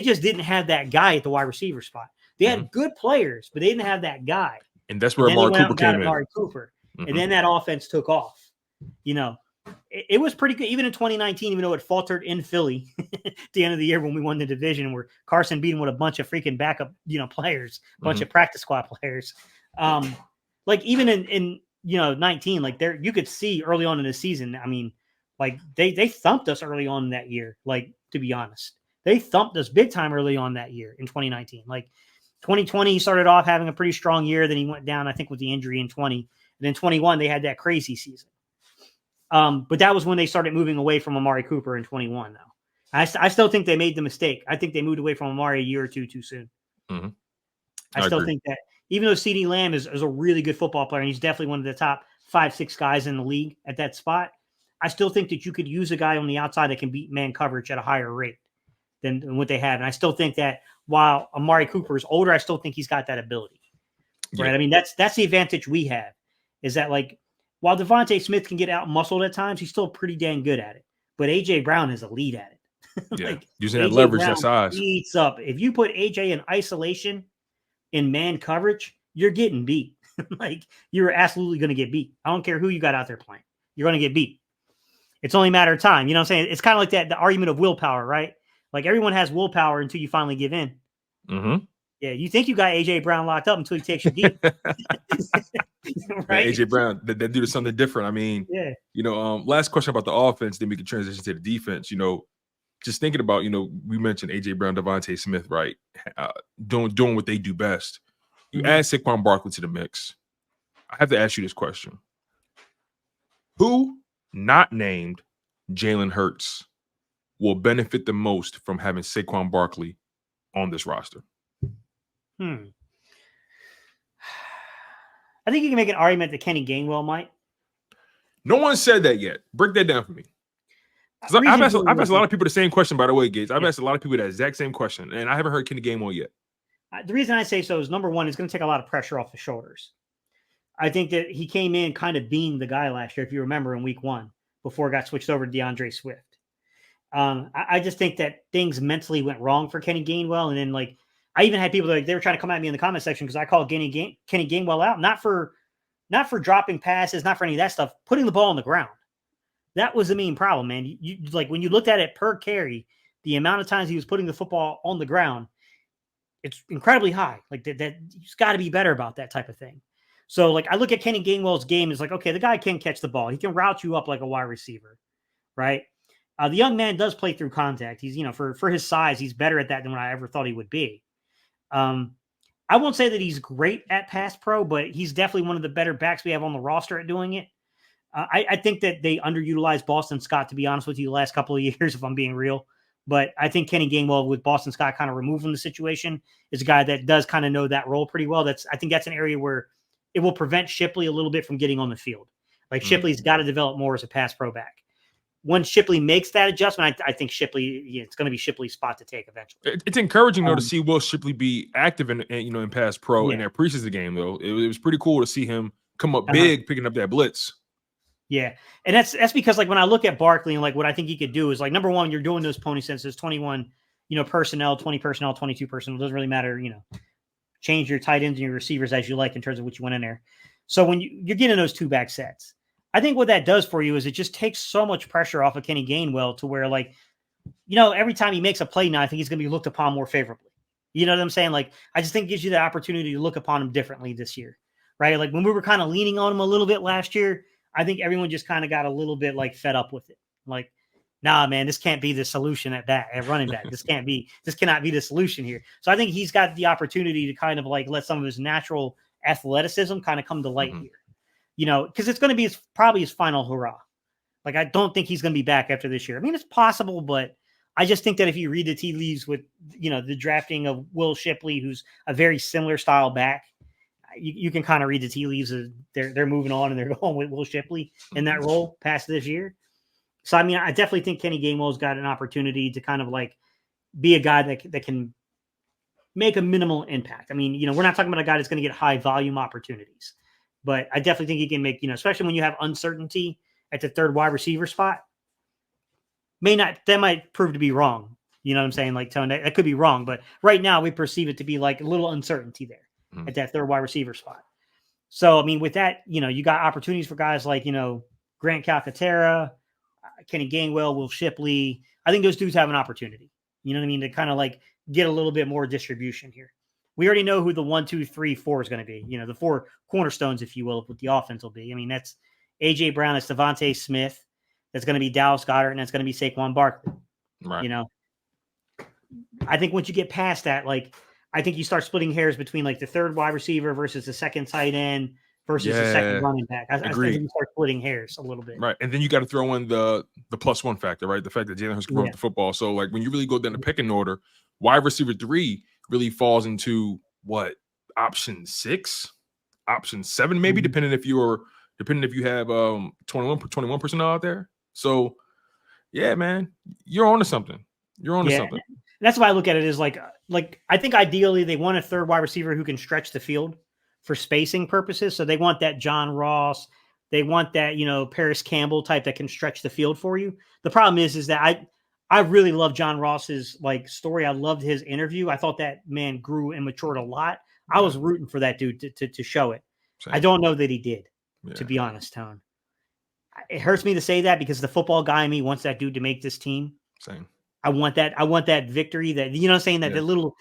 just didn't have that guy at the wide receiver spot. They had good players, but they didn't have that guy. And that's where Amari Cooper came in. Amari Cooper. And then that offense took off. It was pretty good. Even in 2019, even though it faltered in Philly at the end of the year when we won the division, where Carson beat him with a bunch of freaking backup, players, a bunch of practice squad players. Like even in 19, like there, you could see early on in the season. I mean, like they thumped us early on in that year. Like, to be honest, they thumped us big time early on that year in 2019. Like 2020, he started off having a pretty strong year. Then he went down, I think, with the injury in 20. And then 21, they had that crazy season. But that was when they started moving away from Amari Cooper in 21, though. I still think they made the mistake. I think they moved away from Amari a year or two too soon. I still think that even though CeeDee Lamb is a really good football player, and he's definitely one of the top 5-6 guys in the league at that spot, I still think that you could use a guy on the outside that can beat man coverage at a higher rate than what they have. And I still think that while Amari Cooper is older, I still think he's got that ability. Right? Yeah. I mean, that's the advantage we have, is that, like, while Devontae Smith can get out muscled at times, he's still pretty dang good at it. But A.J. Brown is elite at it. Yeah, using that leverage, that size. Eats up. If you put A.J. in isolation in man coverage, you're getting beat. Like, you're absolutely going to get beat. I don't care who you got out there playing. You're going to get beat. It's only a matter of time. You know what I'm saying? It's kind of like the argument of willpower, right? Like, everyone has willpower until you finally give in. Yeah, you think you got A.J. Brown locked up until he takes you deep. Right? A.J. Brown, that dude is something different. I mean, last question about the offense, then we can transition to the defense. Just thinking about, we mentioned A.J. Brown, Devontae Smith, right? Doing what they do best. You add Saquon Barkley to the mix. I have to ask you this question. Who, not named Jalen Hurts, will benefit the most from having Saquon Barkley on this roster? I think you can make an argument that Kenny Gainwell might. No one said that yet. Break that down for me. I've asked a lot of people the same question, by the way, Gates. I've asked a lot of people that exact same question, and I haven't heard Kenny Gainwell yet. The reason I say so is, number one, it's going to take a lot of pressure off his shoulders. I think that he came in kind of being the guy last year, if you remember, in week 1, before it got switched over to DeAndre Swift. I just think that things mentally went wrong for Kenny Gainwell, and then, like, I even had people that they were trying to come at me in the comment section because I called Kenny Gainwell out, not for dropping passes, not for any of that stuff, putting the ball on the ground. That was the main problem, man. You like, when you looked at it per carry, the amount of times he was putting the football on the ground, it's incredibly high. Like that he's got to be better about that type of thing. So, like, I look at Kenny Gainwell's game, it's like, okay, the guy can catch the ball. He can route you up like a wide receiver, right? The young man does play through contact. He's, for his size, he's better at that than what I ever thought he would be. I won't say that he's great at pass pro, but he's definitely one of the better backs we have on the roster at doing it. I think that they underutilized Boston Scott, to be honest with you, the last couple of years, if I'm being real. But I think Kenny Gainwell, with Boston Scott kind of removed from the situation, is a guy that does kind of know that role pretty well. I think that's an area where it will prevent Shipley a little bit from getting on the field. Like, Shipley's got to develop more as a pass pro back. Once Shipley makes that adjustment, I think Shipley, it's going to be Shipley's spot to take eventually. It's encouraging, though, to see Will Shipley be active in pass pro in that preseason game, though. It was pretty cool to see him come up big, picking up that blitz. Yeah. And that's because like when I look at Barkley and like what I think he could do is like, number one, you're doing those pony senses, 21, personnel, 20 personnel, 22 personnel. It doesn't really matter, change your tight ends and your receivers as you like in terms of what you want in there. So when you're getting those 2-back sets, I think what that does for you is it just takes so much pressure off of Kenny Gainwell to where like, every time he makes a play now, I think he's going to be looked upon more favorably. You know what I'm saying? Like, I just think it gives you the opportunity to look upon him differently this year, right? Like when we were kind of leaning on him a little bit last year, I think everyone just kind of got a little bit like fed up with it. Like, nah, man, this can't be the solution at running back. This cannot be the solution here. So I think he's got the opportunity to kind of like let some of his natural athleticism kind of come to light here, because it's going to be probably his final hurrah. Like, I don't think he's going to be back after this year. I mean, it's possible, but I just think that if you read the tea leaves with, the drafting of Will Shipley, who's a very similar style back, you can kind of read the tea leaves. They're moving on and they're going with Will Shipley in that role past this year. So, I mean, I definitely think Kenny Gainwell's got an opportunity to kind of like be a guy that can make a minimal impact. I mean, we're not talking about a guy that's going to get high volume opportunities, but I definitely think he can make, especially when you have uncertainty at the third wide receiver spot, that might prove to be wrong. You know what I'm saying? Like, Tone, that could be wrong, but right now we perceive it to be like a little uncertainty there at that third wide receiver spot. So, I mean, with that, you got opportunities for guys like, Grant Calcaterra, Kenny Gainwell, Will Shipley. I think those dudes have an opportunity, you know what I mean, to kind of like get a little bit more distribution here. We already know who the 1, 2, 3, 4 is going to be, the 4 cornerstones, if you will, of what the offense will be. I mean, that's A.J. Brown, it's Devontae Smith, that's going to be Dallas Goedert, and that's going to be Saquon Barkley. Right. I think once you get past that, like, I think you start splitting hairs between like the third wide receiver versus the second tight end versus the second running back. I think you start splitting hairs a little bit. Right. And then you got to throw in the +1 factor, right? The fact that Jalen Hurts can run the football. So like when you really go down the pecking order, wide receiver 3 really falls into what? Option 6, option 7, maybe, depending if you have 21 personnel out there. So yeah, man, you're onto something. Something. That's why I look at it as like I think ideally they want a third wide receiver who can stretch the field for spacing purposes. So they want that John Ross, they want that, Paris Campbell type that can stretch the field for you. The problem is that I really love John Ross's like story. I loved his interview. I thought that man grew and matured a lot. I was rooting for that dude to show it. Same. I don't know that he did, to be honest, Tone. It hurts me to say that because the football guy in me wants that dude to make this team. Same. I want that victory that, what I'm saying, that the little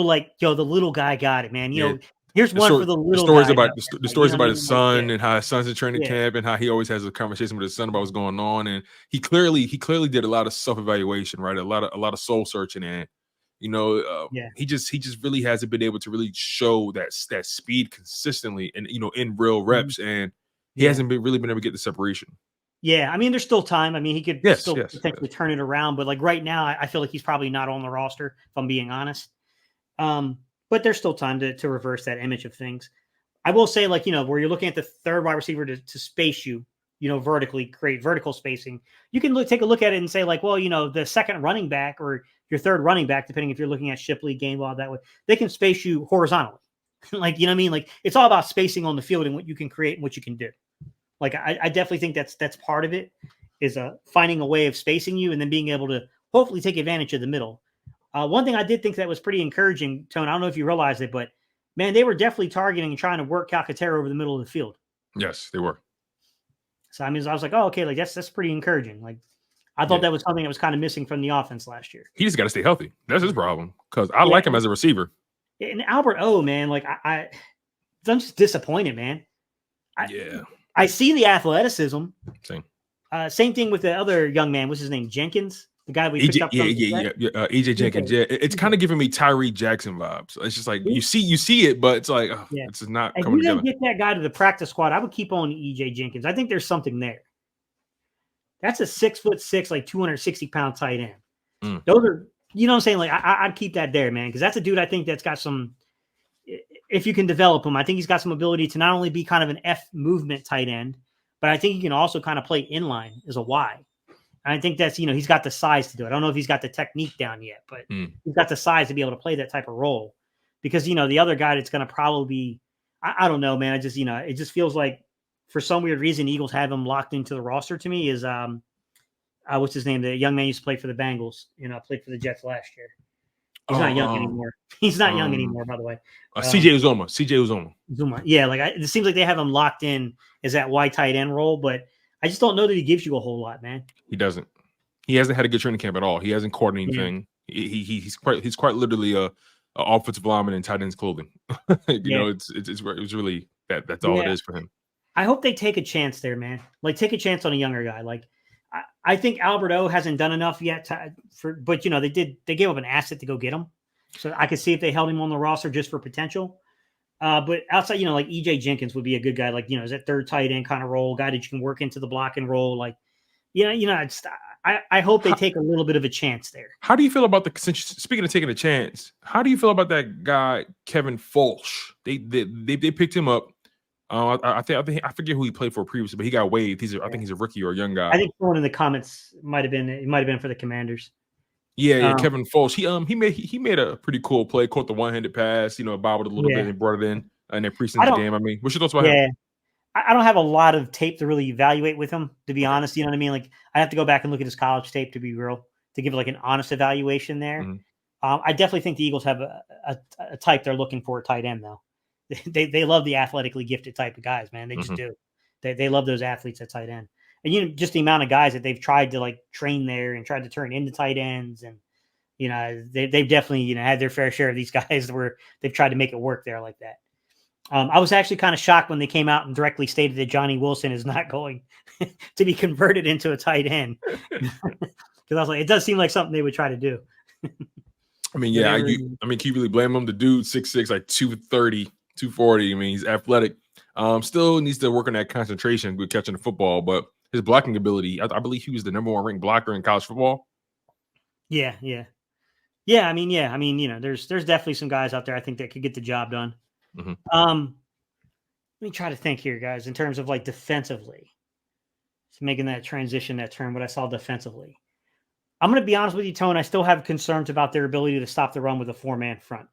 like, the little guy got it, man. Here's one for the little stories guy. About the stories about his son and how his son's in training camp and how he always has a conversation with his son about what's going on. And he clearly did a lot of self-evaluation, right? A lot of soul searching, and he just really hasn't been able to really show that speed consistently and in real reps, and he hasn't really been able to get the separation. Yeah, I mean, there's still time. I mean, he could potentially turn it around, but like right now, I feel like he's probably not on the roster, if I'm being honest. But there's still time to reverse that image of things. I will say, like, where you're looking at the third wide receiver to space you, vertically, create vertical spacing, you can take a look at it and say, like, well, the second running back or your third running back, depending if you're looking at Shipley, Gainwell, that way, they can space you horizontally. Like, you know what I mean? Like, it's all about spacing on the field and what you can create and what you can do. Like, I definitely think that's part of it, is finding a way of spacing you and then being able to hopefully take advantage of the middle. One thing I did think that was pretty encouraging, Tone, I don't know if you realized it, but man, they were definitely targeting and trying to work Calcaterra over the middle of the field. Yes, they were. So I was like, oh, okay, like that's pretty encouraging. Like, I thought that was something that was kind of missing from the offense last year. He just got to stay healthy. That's his problem, because I like him as a receiver. And Albert O, man, like I'm just disappointed, man. I see the athleticism. Same thing with the other young man. What's his name? Jenkins, the guy we picked up. EJ Jenkins. Yeah, it's kind of giving me Tyree Jackson vibes. It's just like you see it, but it's like it's just not coming together. If you didn't get that guy to the practice squad, I would keep on EJ Jenkins. I think there's something there. That's a 6'6", like 260-pound tight end. Those are, what I'm saying? Like I'd keep that there, man, because that's a dude I think that's got some. If you can develop him, I think he's got some ability to not only be kind of an F movement tight end, but I think he can also kind of play inline as a Y. And I think that's, he's got the size to do it. I don't know if he's got the technique down yet, but he's got the size to be able to play that type of role. Because, the other guy that's going to probably be, I don't know, man. I just, it just feels like for some weird reason, Eagles have him locked into the roster to me is what's his name? The young man used to play for the Bengals, played for the Jets last year. He's not young anymore. He's not young anymore, by the way. CJ Uzomah. Zuma. Yeah, like it seems like they have him locked in as that wide tight end role, but I just don't know that he gives you a whole lot, man. He doesn't. He hasn't had a good training camp at all. He hasn't caught anything. Yeah. He's quite literally a offensive lineman in tight end's clothing. It's really that's all it is for him. I hope they take a chance there, man. Like take a chance on a younger guy. Like I think Albert O hasn't done enough yet but they gave up an asset to go get him. So I could see if they held him on the roster just for potential. But outside, like EJ Jenkins would be a good guy. Like, is that third tight end kind of role, guy that you can work into the block and roll. Like, I hope they take a little bit of a chance there. How do you feel about speaking of taking a chance? How do you feel about that guy, Kevin Fulch? They picked him up. I forget who he played for previously, but he got waived. I think he's a rookie or a young guy. I think someone in the comments it might have been for the Commanders. Yeah, Kevin Fulch. He made a pretty cool play, caught the one-handed pass, bobbled a little bit and brought it in their preseason game. I mean, what's your thoughts about him? I don't have a lot of tape to really evaluate with him, to be honest. You know what I mean? Like I have to go back and look at his college tape to give like an honest evaluation there. Mm-hmm. I definitely think the Eagles have a type they're looking for, a tight end though. They love the athletically gifted type of guys, man. They just do. They love those athletes at tight end. And just the amount of guys that they've tried to like train there and tried to turn into tight ends, and they've definitely had their fair share of these guys where they've tried to make it work there like that. I was actually kind of shocked when they came out and directly stated that Johnny Wilson is not going to be converted into a tight end, because I was like, it does seem like something they would try to do. I mean, yeah, can you really blame him? The dude 6'6", like 230, 240. I mean, he's athletic. Still needs to work on that concentration with catching the football, but his blocking ability, I believe he was the number 1 ranked blocker in college football. Yeah. I mean, there's definitely some guys out there I think that could get the job done. Mm-hmm. Let me try to think here, guys, in terms of like defensively. So making that transition, that term, what I saw defensively. I'm going to be honest with you, Tone. I still have concerns about their ability to stop the run with a 4-man front.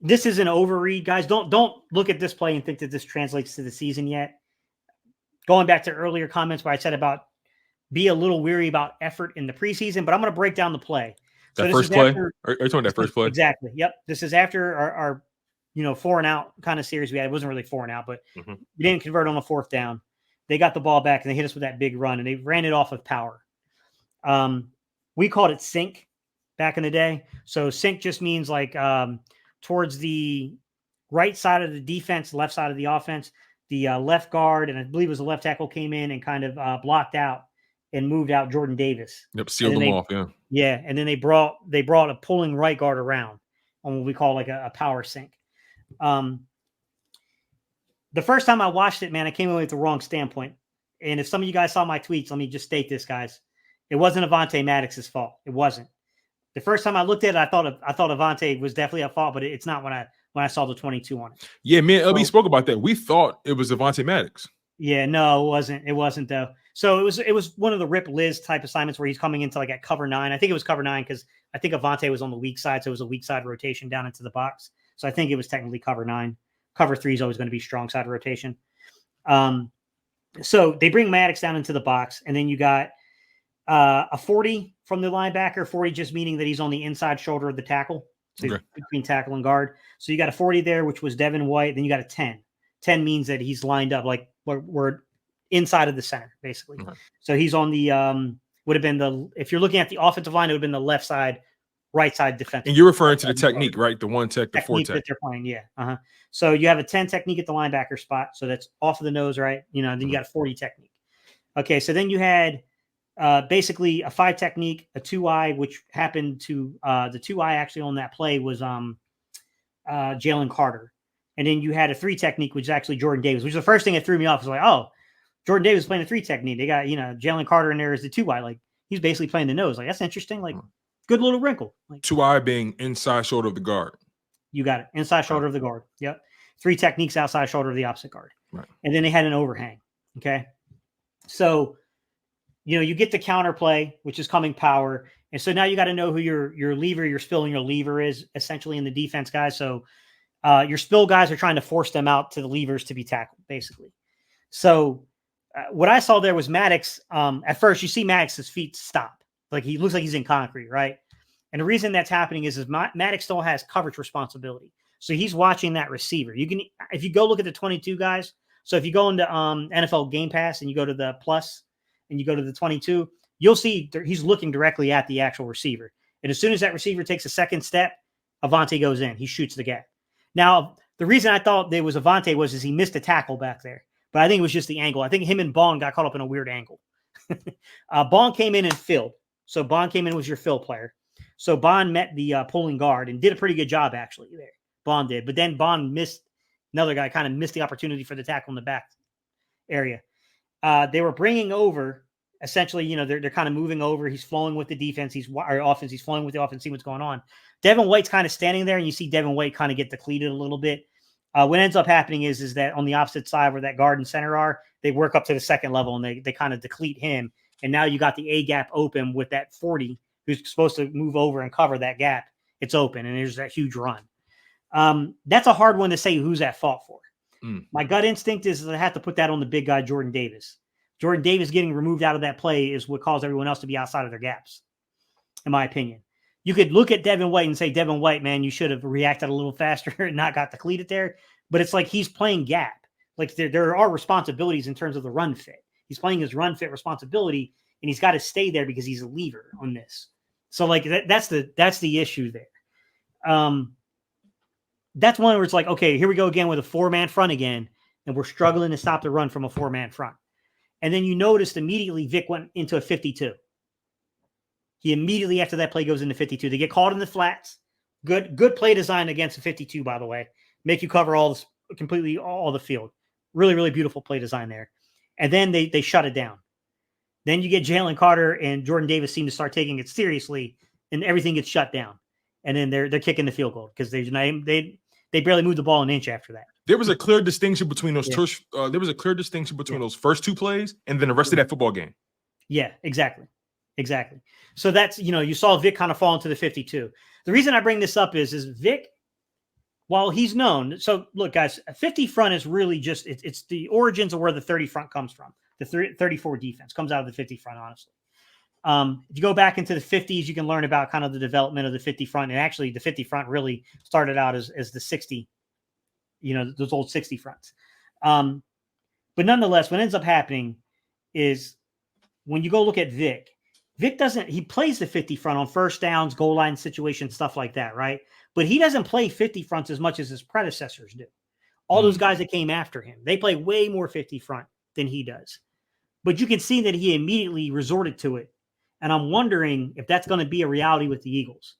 This is an overread, guys. Don't look at this play and think that this translates to the season yet. Going back to earlier comments where I said about be a little weary about effort in the preseason, but I'm going to break down the play. That first play? Are you talking about that first play? Exactly. Yep. This is after our 4-and-out kind of series we had. It wasn't really 4-and-out, but we didn't convert on a 4th down. They got the ball back and they hit us with that big run, and they ran it off of power. We called it sink back in the day. So sink just means like towards the right side of the defense, left side of the offense, the left guard, and I believe it was the left tackle, came in and kind of blocked out and moved out Jordan Davis. Yep, sealed them off, yeah. Yeah, and then they brought a pulling right guard around on what we call like a power sink. The first time I watched it, man, I came away with the wrong standpoint. And if some of you guys saw my tweets, let me just state this, guys. It wasn't Avonte Maddox's fault. It wasn't. The first time I looked at it, I thought Avonte was definitely at fault, but it's not when I saw the 22 on it. Yeah, me and LB spoke about that. We thought it was Avonte Maddox. Yeah, no, it wasn't. It wasn't though. So it was one of the Rip Liz type assignments where he's coming into like at cover 9. I think it was cover 9 because I think Avonte was on the weak side, so it was a weak side rotation down into the box. So I think it was technically cover 9. Cover 3 is always going to be strong side rotation. So they bring Maddox down into the box, and then you got a 40 from the linebacker. 40 just meaning that he's on the inside shoulder of the tackle, so he's between tackle and guard. So you got a 40 there, which was Devin White. Then you got a 10. 10 means that he's lined up like we're inside of the center, basically. Mm-hmm. So he's on the would have been if you're looking at the offensive line, it would have been the left side, right side defensive. And you're referring to the technique, right? The 1 tech, the 4 tech that they're playing, yeah. So you have a 10 technique at the linebacker spot, so that's off of the nose, right? Then you got a 40 technique. Okay, so then you had basically a 5 technique, a 2-eye, which happened to the 2-eye actually on that play was Jalen Carter. And then you had a 3 technique, which is actually Jordan Davis, which is the first thing that threw me off. It was like, oh, Jordan Davis is playing a 3 technique. They got, Jalen Carter in there as the 2-eye. Like, he's basically playing the nose. Like, that's interesting. Like, good little wrinkle. Like 2-eye being inside shoulder of the guard. You got it. Inside shoulder of the guard. Yep. 3 techniques outside shoulder of the opposite guard. Right. And then they had an overhang. Okay. So, you get the counter play, which is coming power. And so now you got to know who your lever, your spill, and your lever is essentially in the defense, guys. So your spill guys are trying to force them out to the levers to be tackled. basically. So what I saw there was Maddox. At first, you see Maddox's feet stop. Like he looks like he's in concrete, right? And the reason that's happening is Maddox still has coverage responsibility. So he's watching that receiver. You can, if you go look at the 22 guys. So if you go into NFL Game Pass and you go to the plus and you go to the 22, you'll see he's looking directly at the actual receiver. And as soon as that receiver takes a second step, Avante goes in. He shoots the gap. Now, the reason I thought there was Avante was he missed a tackle back there. But I think it was just the angle. I think him and Bond got caught up in a weird angle. Bond came in and filled. So Bond came in was your fill player. So Bond met the pulling guard and did a pretty good job actually there. Bond did. But then Bond missed, another guy kind of missed the opportunity for the tackle in the back area. They were bringing over, essentially, they're kind of moving over. He's flowing with the defense. He's flowing with the offense, see what's going on. Devin White's kind of standing there, and you see Devin White kind of get depleted a little bit. What ends up happening is that on the opposite side where that guard and center are, they work up to the second level, and they kind of deplete him. And now you got the A gap open with that 40 who's supposed to move over and cover that gap. It's open, and there's that huge run. That's a hard one to say who's at fault for. My gut instinct is that I have to put that on the big guy, Jordan Davis. Jordan Davis getting removed out of that play is what caused everyone else to be outside of their gaps, in my opinion. You could look at Devin White and say, Devin White, man, you should have reacted a little faster and not got depleted there. But it's like he's playing gap. Like there are responsibilities in terms of the run fit. He's playing his run fit responsibility, and he's got to stay there because he's a leaver on this. So like that's the issue there. That's one where it's like, okay, here we go again with a 4-man front again, and we're struggling to stop the run from a 4-man front. And then you noticed immediately Vic went into a 52. He immediately after that play goes into 52. They get caught in the flats. Good play design against a 52, by the way. Make you cover all the field. Really, really beautiful play design there. And then they shut it down. Then you get Jalen Carter and Jordan Davis seem to start taking it seriously, and everything gets shut down. And then they're kicking the field goal because they barely moved the ball an inch after that. There was a clear distinction between those those first two plays and then the rest of that football game. Yeah, exactly. So that's, you saw Vic kind of fall into the 52. The reason I bring this up is Vic, while he's known. So look, guys, a 50 front is really just, it's the origins of where the 30 front comes from. The 34 defense comes out of the 50 front, honestly. If you go back into the 50s, you can learn about kind of the development of the 50 front. And actually the 50 front really started out as the 60, those old 60 fronts. But nonetheless, what ends up happening is when you go look at Vic he plays the 50 front on first downs, goal line situations, stuff like that, right? But he doesn't play 50 fronts as much as his predecessors do. All those guys that came after him, they play way more 50 front than he does. But you can see that he immediately resorted to it. And I'm wondering if that's going to be a reality with the Eagles.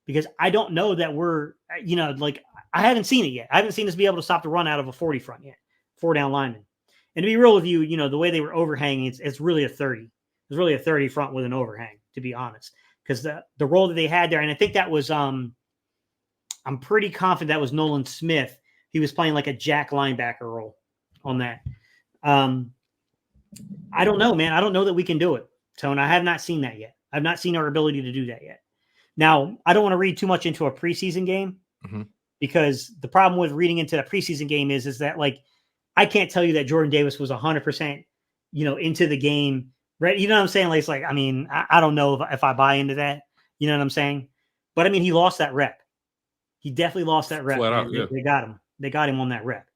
Because I don't know that we're, I haven't seen it yet. I haven't seen us be able to stop the run out of a 40 front yet. 4-down lineman. And to be real with you, the way they were overhanging, it's really a 30. It's really a 30 front with an overhang, to be honest. Because the role that they had there, and I think that was, I'm pretty confident that was Nolan Smith. He was playing like a jack linebacker role on that. I don't know, man. I don't know that we can do it, Tone. I have not seen that yet. I've not seen our ability to do that yet. Now, I don't want to read too much into a preseason game because the problem with reading into a preseason game is that, like, I can't tell you that Jordan Davis was 100%, into the game. Right? You know what I'm saying? Like, it's like, I don't know if I buy into that. You know what I'm saying? But he lost that rep. He definitely lost that rep. Out, yeah. They got him. They got him on that rep.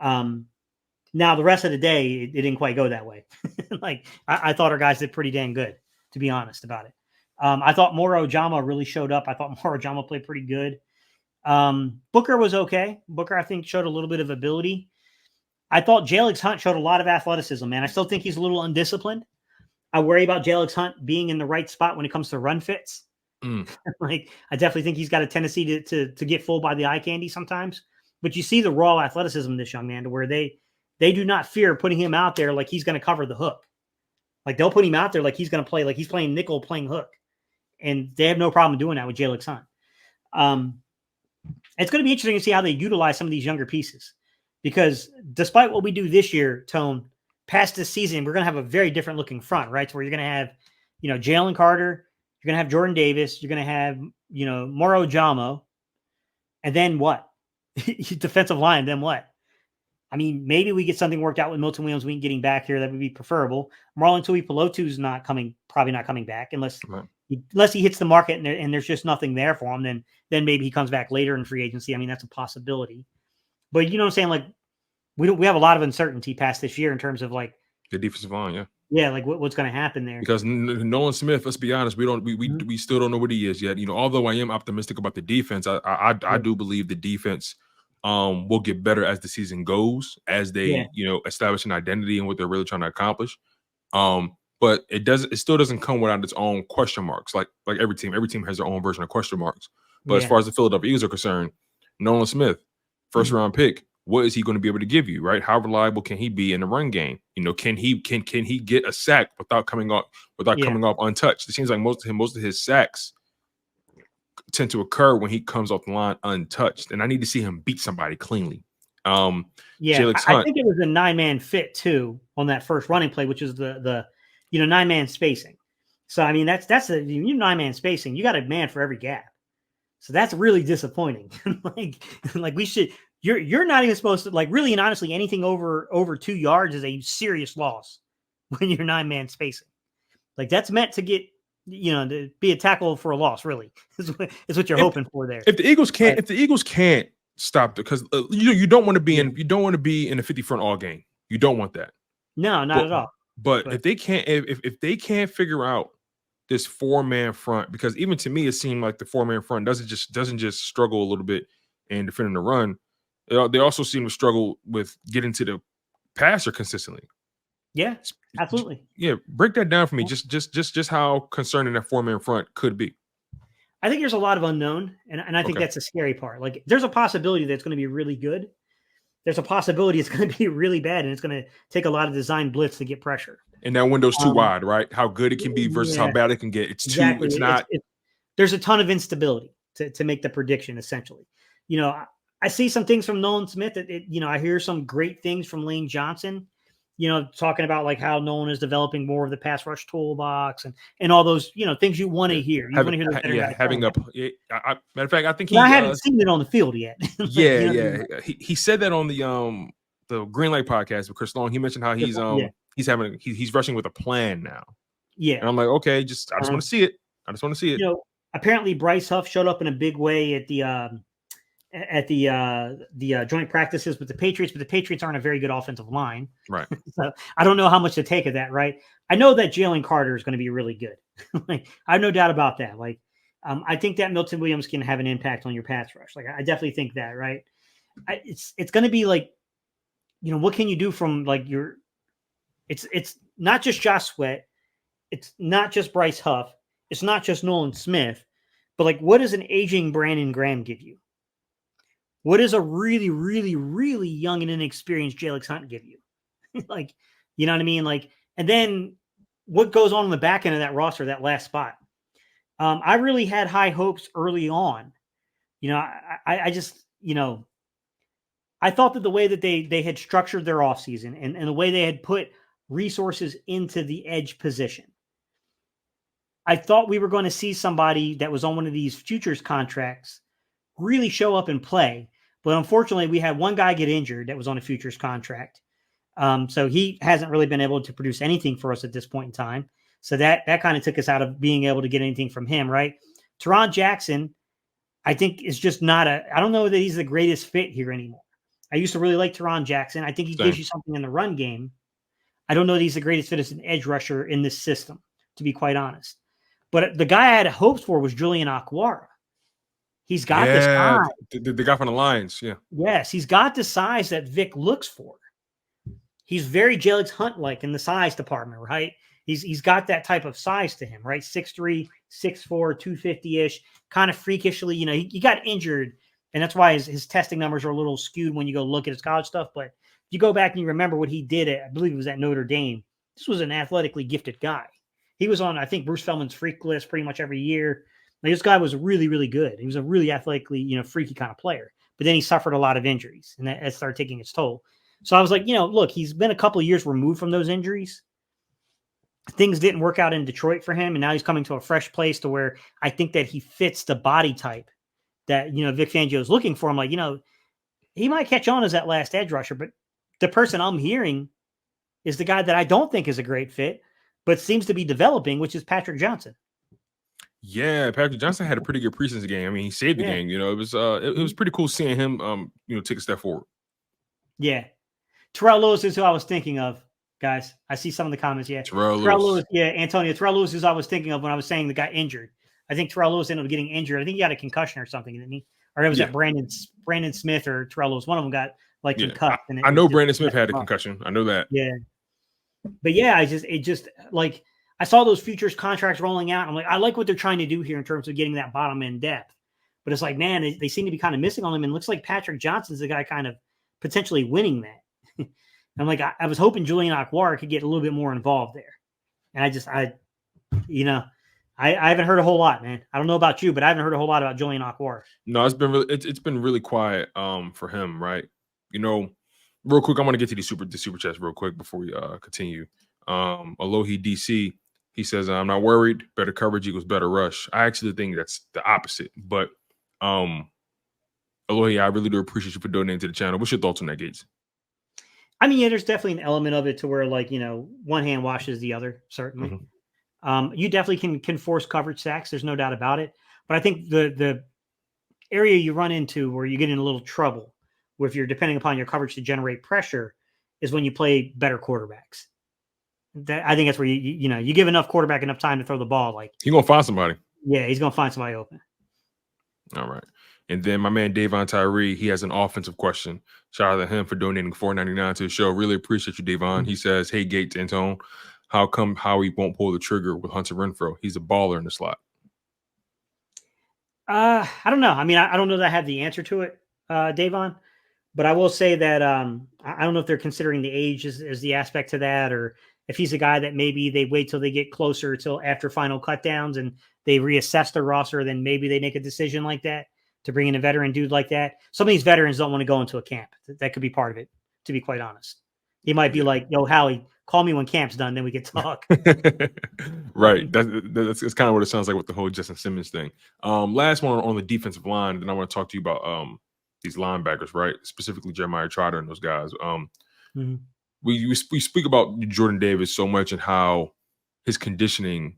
Now the rest of the day, it didn't quite go that way. Like I thought our guys did pretty dang good, to be honest about it. I thought Moro Jama really showed up. I thought Moro Jama played pretty good. Booker was okay. Booker, I think, showed a little bit of ability. I thought Jalen Hunt showed a lot of athleticism, man. I still think he's a little undisciplined. I worry about Jalen Hunt being in the right spot when it comes to run fits. Like, I definitely think he's got a tendency to get fooled by the eye candy sometimes. But you see the raw athleticism of this young man to where they do not fear putting him out there like he's going to cover the hook. Like, they'll put him out there like he's going to play, like he's playing nickel, playing hook. And they have no problem doing that with Jalen Hunt. It's going to be interesting to see how they utilize some of these younger pieces. Because despite what we do this year, Tone, past this season, we're going to have a very different looking front, right? So where you're going to have, Jalen Carter, you're going to have Jordan Davis, you're going to have, Moro Jamo, and then what? Defensive line, then what? I mean, maybe we get something worked out with Milton Williams getting back here. That would be preferable. Marlon Tuipulotu's probably not coming back unless he hits the market and there's just nothing there for him. Then maybe he comes back later in free agency. I mean, that's a possibility. But you know what I'm saying? Like we have a lot of uncertainty past this year in terms of like the defensive line. Yeah. Yeah, like what's going to happen there? Because Nolan Smith, let's be honest, we still don't know what he is yet. You know, although I am optimistic about the defense, I do believe the defense will get better as the season goes, as they establish an identity and what they're really trying to accomplish. But it still doesn't come without its own question marks. Like every team has their own version of question marks. But as far as the Philadelphia Eagles are concerned, Nolan Smith, first round pick. What is he going to be able to give you, right? How reliable can he be in the run game? You know, can he get a sack without coming off untouched? It seems like most of his sacks tend to occur when he comes off the line untouched, and I need to see him beat somebody cleanly. I think it was a 9-man fit too on that first running play, which is the 9-man spacing. So I mean that's a 9-man spacing. You got a man for every gap, so that's really disappointing. like we should. You're not even supposed to, like, really and honestly, anything over 2 yards is a serious loss when you're 9-man spacing. Like that's meant to get, to be a tackle for a loss, really. is what you're hoping for there. If the Eagles can't stop it, because you don't want to be in a 50 front all game. You don't want that. No, not at all. But if they can't figure out this 4-man front, because even to me it seemed like the 4-man front doesn't just struggle a little bit in defending the run. They also seem to struggle with getting to the passer consistently. Yeah, absolutely. Yeah, break that down for me. Just how concerning that 4-man front could be. I think there's a lot of unknown, and I think that's the scary part. Like, there's a possibility that it's going to be really good. There's a possibility it's going to be really bad, and it's going to take a lot of design blitz to get pressure. And that window's too wide, right? How good it can be versus how bad it can get. It's exactly. It's not. There's a ton of instability to make the prediction. Essentially, I see some things from Nolan Smith I hear some great things from Lane Johnson, talking about like how Nolan is developing more of the pass rush toolbox and all those, things you want to hear. You want to hear the matter of fact, I think I haven't seen it on the field yet. He said that on the Green Light podcast with Chris Long. He mentioned how he's rushing with a plan now. Yeah. And I'm like, okay, I just want to see it. I just want to see it. Apparently Bryce Huff showed up in a big way at the joint practices with the Patriots, but the Patriots aren't a very good offensive line. Right. So I don't know how much to take of that, right? I know that Jalen Carter is going to be really good. I have no doubt about that. Like, I think that Milton Williams can have an impact on your pass rush. Like, I definitely think that, right? It's going to be like, what can you do from like it's not just Josh Sweat. It's not just Bryce Huff. It's not just Nolan Smith, but like, what does an aging Brandon Graham give you? What does a really, really, really young and inexperienced Jalen Hunt give you? Like, you know what I mean? Like, and then what goes on in the back end of that roster, that last spot? I really had high hopes early on. I just, I thought that the way that they had structured their offseason and the way they had put resources into the edge position, I thought we were going to see somebody that was on one of these futures contracts really show up and play. But unfortunately, we had one guy get injured that was on a futures contract. So he hasn't really been able to produce anything for us at this point in time. So that kind of took us out of being able to get anything from him, right? Teron Jackson, I think, is just not I don't know that he's the greatest fit here anymore. I used to really like Teron Jackson. I think he gives you something in the run game. I don't know that he's the greatest fit as an edge rusher in this system, to be quite honest. But the guy I had hopes for was Julian Aquara. He's got the size. The guy from the Lions, yeah. Yes, he's got the size that Vic looks for. He's very Jalen Hunt-like in the size department, right? He's got that type of size to him, right? 6'3", 6'4", 250-ish, kind of freakishly. He got injured, and that's why his testing numbers are a little skewed when you go look at his college stuff. But if you go back and you remember what he did I believe it was at Notre Dame, this was an athletically gifted guy. He was on, I think, Bruce Feldman's freak list pretty much every year. Like, this guy was really, really good. He was a really athletically, freaky kind of player. But then he suffered a lot of injuries, and that started taking its toll. So I was like, look, he's been a couple of years removed from those injuries. Things didn't work out in Detroit for him, and now he's coming to a fresh place to where I think that he fits the body type that, Vic Fangio is looking for. I'm like, he might catch on as that last edge rusher, but the person I'm hearing is the guy that I don't think is a great fit, but seems to be developing, which is Patrick Johnson. Yeah, Patrick Johnson had a pretty good preseason game. I mean, he saved the game. You know, it was pretty cool seeing him, you know, take a step forward. Yeah. Terrell Lewis is who I was thinking of, guys. I see some of the comments. Yeah. Terrell Lewis. Yeah, Antonio. Terrell Lewis is who I was thinking of when I was saying the guy injured. I think Terrell Lewis ended up getting injured. I think he had a concussion or something, didn't he? Or it was that Brandon Smith or Terrell Lewis. One of them got like concussed. I know Brandon Smith had a concussion. I know that. Yeah. But yeah, it just like I saw those futures contracts rolling out. I'm like, I like what they're trying to do here in terms of getting that bottom end depth. But it's like, man, they seem to be kind of missing on him. And it looks like Patrick Johnson's the guy kind of potentially winning that. I'm like, I was hoping Julian Okwara could get a little bit more involved there. And I haven't heard a whole lot, man. I don't know about you, but I haven't heard a whole lot about Julian Okwara. No, it's been really quiet for him, right? You know, real quick, I want to get to the super chats real quick before we continue. Alohi DC, he says, I'm not worried. Better coverage equals better rush. I actually think that's the opposite. But Alohi, I really do appreciate you for donating to the channel. What's your thoughts on that, Gates? I mean, yeah, there's definitely an element of it to where, like, you know, one hand washes the other, certainly. Mm-hmm. You definitely can force coverage sacks. There's no doubt about it. But I think the area you run into where you get in a little trouble, where if you're depending upon your coverage to generate pressure, is when you play better quarterbacks. I think that's where you give enough quarterback enough time to throw the ball. Like, he's gonna find somebody. Yeah, he's gonna find somebody open. All right. And then my man Davon Tyree, he has an offensive question. Shout out to him for donating $4.99 to the show. Really appreciate you, Davon. He says, "Hey Gates and Tone, how come Howie won't pull the trigger with Hunter Renfrow? He's a baller in the slot." I don't know. I mean, I don't know that I have the answer to it, Davon. But I will say that I don't know if they're considering the age as the aspect to that, or if he's a guy that maybe they wait till they get closer till after final cutdowns and they reassess their roster, then maybe they make a decision like that to bring in a veteran dude like that. Some of these veterans don't want to go into a camp. That could be part of it, to be quite honest. He might be like, yo, Howie, call me when camp's done, then we can talk. Right. That's kind of what it sounds like with the whole Justin Simmons thing. Last one on the defensive line, then I want to talk to you about these linebackers, right? Specifically Jeremiah Trotter and those guys. We speak about Jordan Davis so much and how his conditioning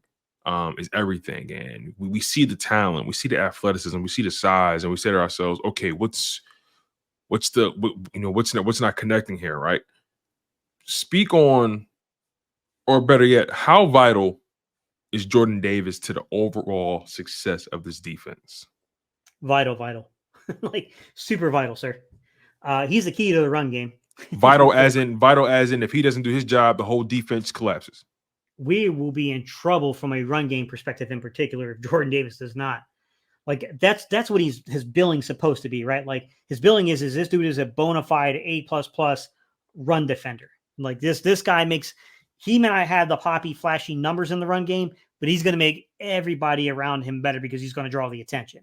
is everything, and we see the talent, we see the athleticism, we see the size, and we say to ourselves, okay, what's not connecting here, right? Speak on, or better yet, how vital is Jordan Davis to the overall success of this defense? Vital. Like super vital, sir. He's the key to the run game. Vital as in if he doesn't do his job, the whole defense collapses. We will be in trouble from a run game perspective in particular if Jordan Davis does not. Like that's what his billing supposed to be, right? Like his billing is this dude is a bona fide A++ run defender. Like this guy he may not have the poppy flashy numbers in the run game, but he's going to make everybody around him better because he's going to draw the attention.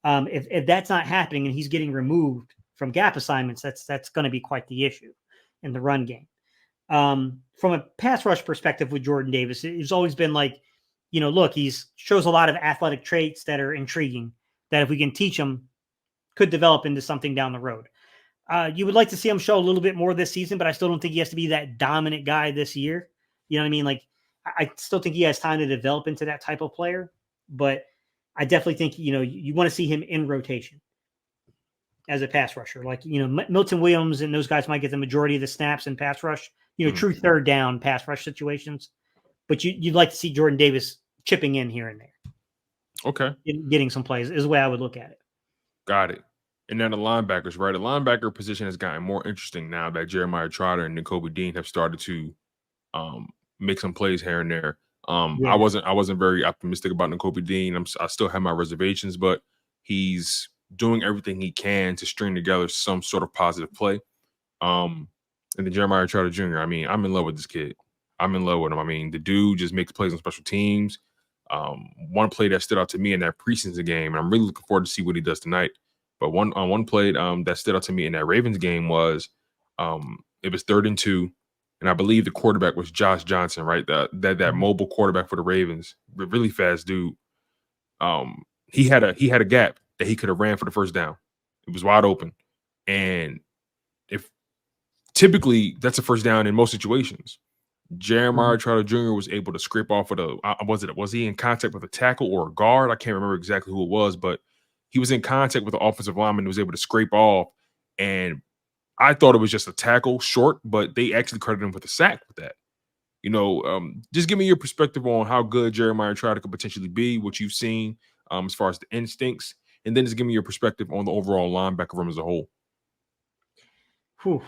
If that's not happening and he's getting removed from gap assignments, that's going to be quite the issue in the run game. From a pass rush perspective with Jordan Davis, it's always been like, look, shows a lot of athletic traits that are intriguing that if we can teach him could develop into something down the road. You would like to see him show a little bit more this season, but I still don't think he has to be that dominant guy this year. You know what I mean? Like, I still think he has time to develop into that type of player, but I definitely think, you want to see him in rotation as a pass rusher. Like, Milton Williams and those guys might get the majority of the snaps in pass rush, true third down pass rush situations, but you'd like to see Jordan Davis chipping in here and there. Okay. Getting some plays is the way I would look at it. Got it. And then the linebackers, right? The linebacker position has gotten more interesting now that Jeremiah Trotter and Nakobe Dean have started to make some plays here and there. I wasn't very optimistic about Nakobe Dean. I still have my reservations, but he's doing everything he can to string together some sort of positive play. And then Jeremiah Trotter Jr., I mean, I'm in love with this kid. I'm in love with him. I mean, the dude just makes plays on special teams. One play that stood out to me in that preseason game, and I'm really looking forward to see what he does tonight. But one play that stood out to me in that Ravens game was it was 3rd and 2, and I believe the quarterback was Josh Johnson, right? That mobile quarterback for the Ravens, really fast dude. He had a gap that he could have ran for the first down. It was wide open, and if typically that's a first down in most situations. Jeremiah Trotter Jr. was able to scrape off of was he in contact with a tackle or a guard? I can't remember exactly who it was, but he was in contact with the offensive lineman and was able to scrape off. And I thought it was just a tackle short, but they actually credited him with a sack with that. Just give me your perspective on how good Jeremiah Trotter could potentially be, what you've seen as far as the instincts, and then just give me your perspective on the overall linebacker room as a whole. Whew.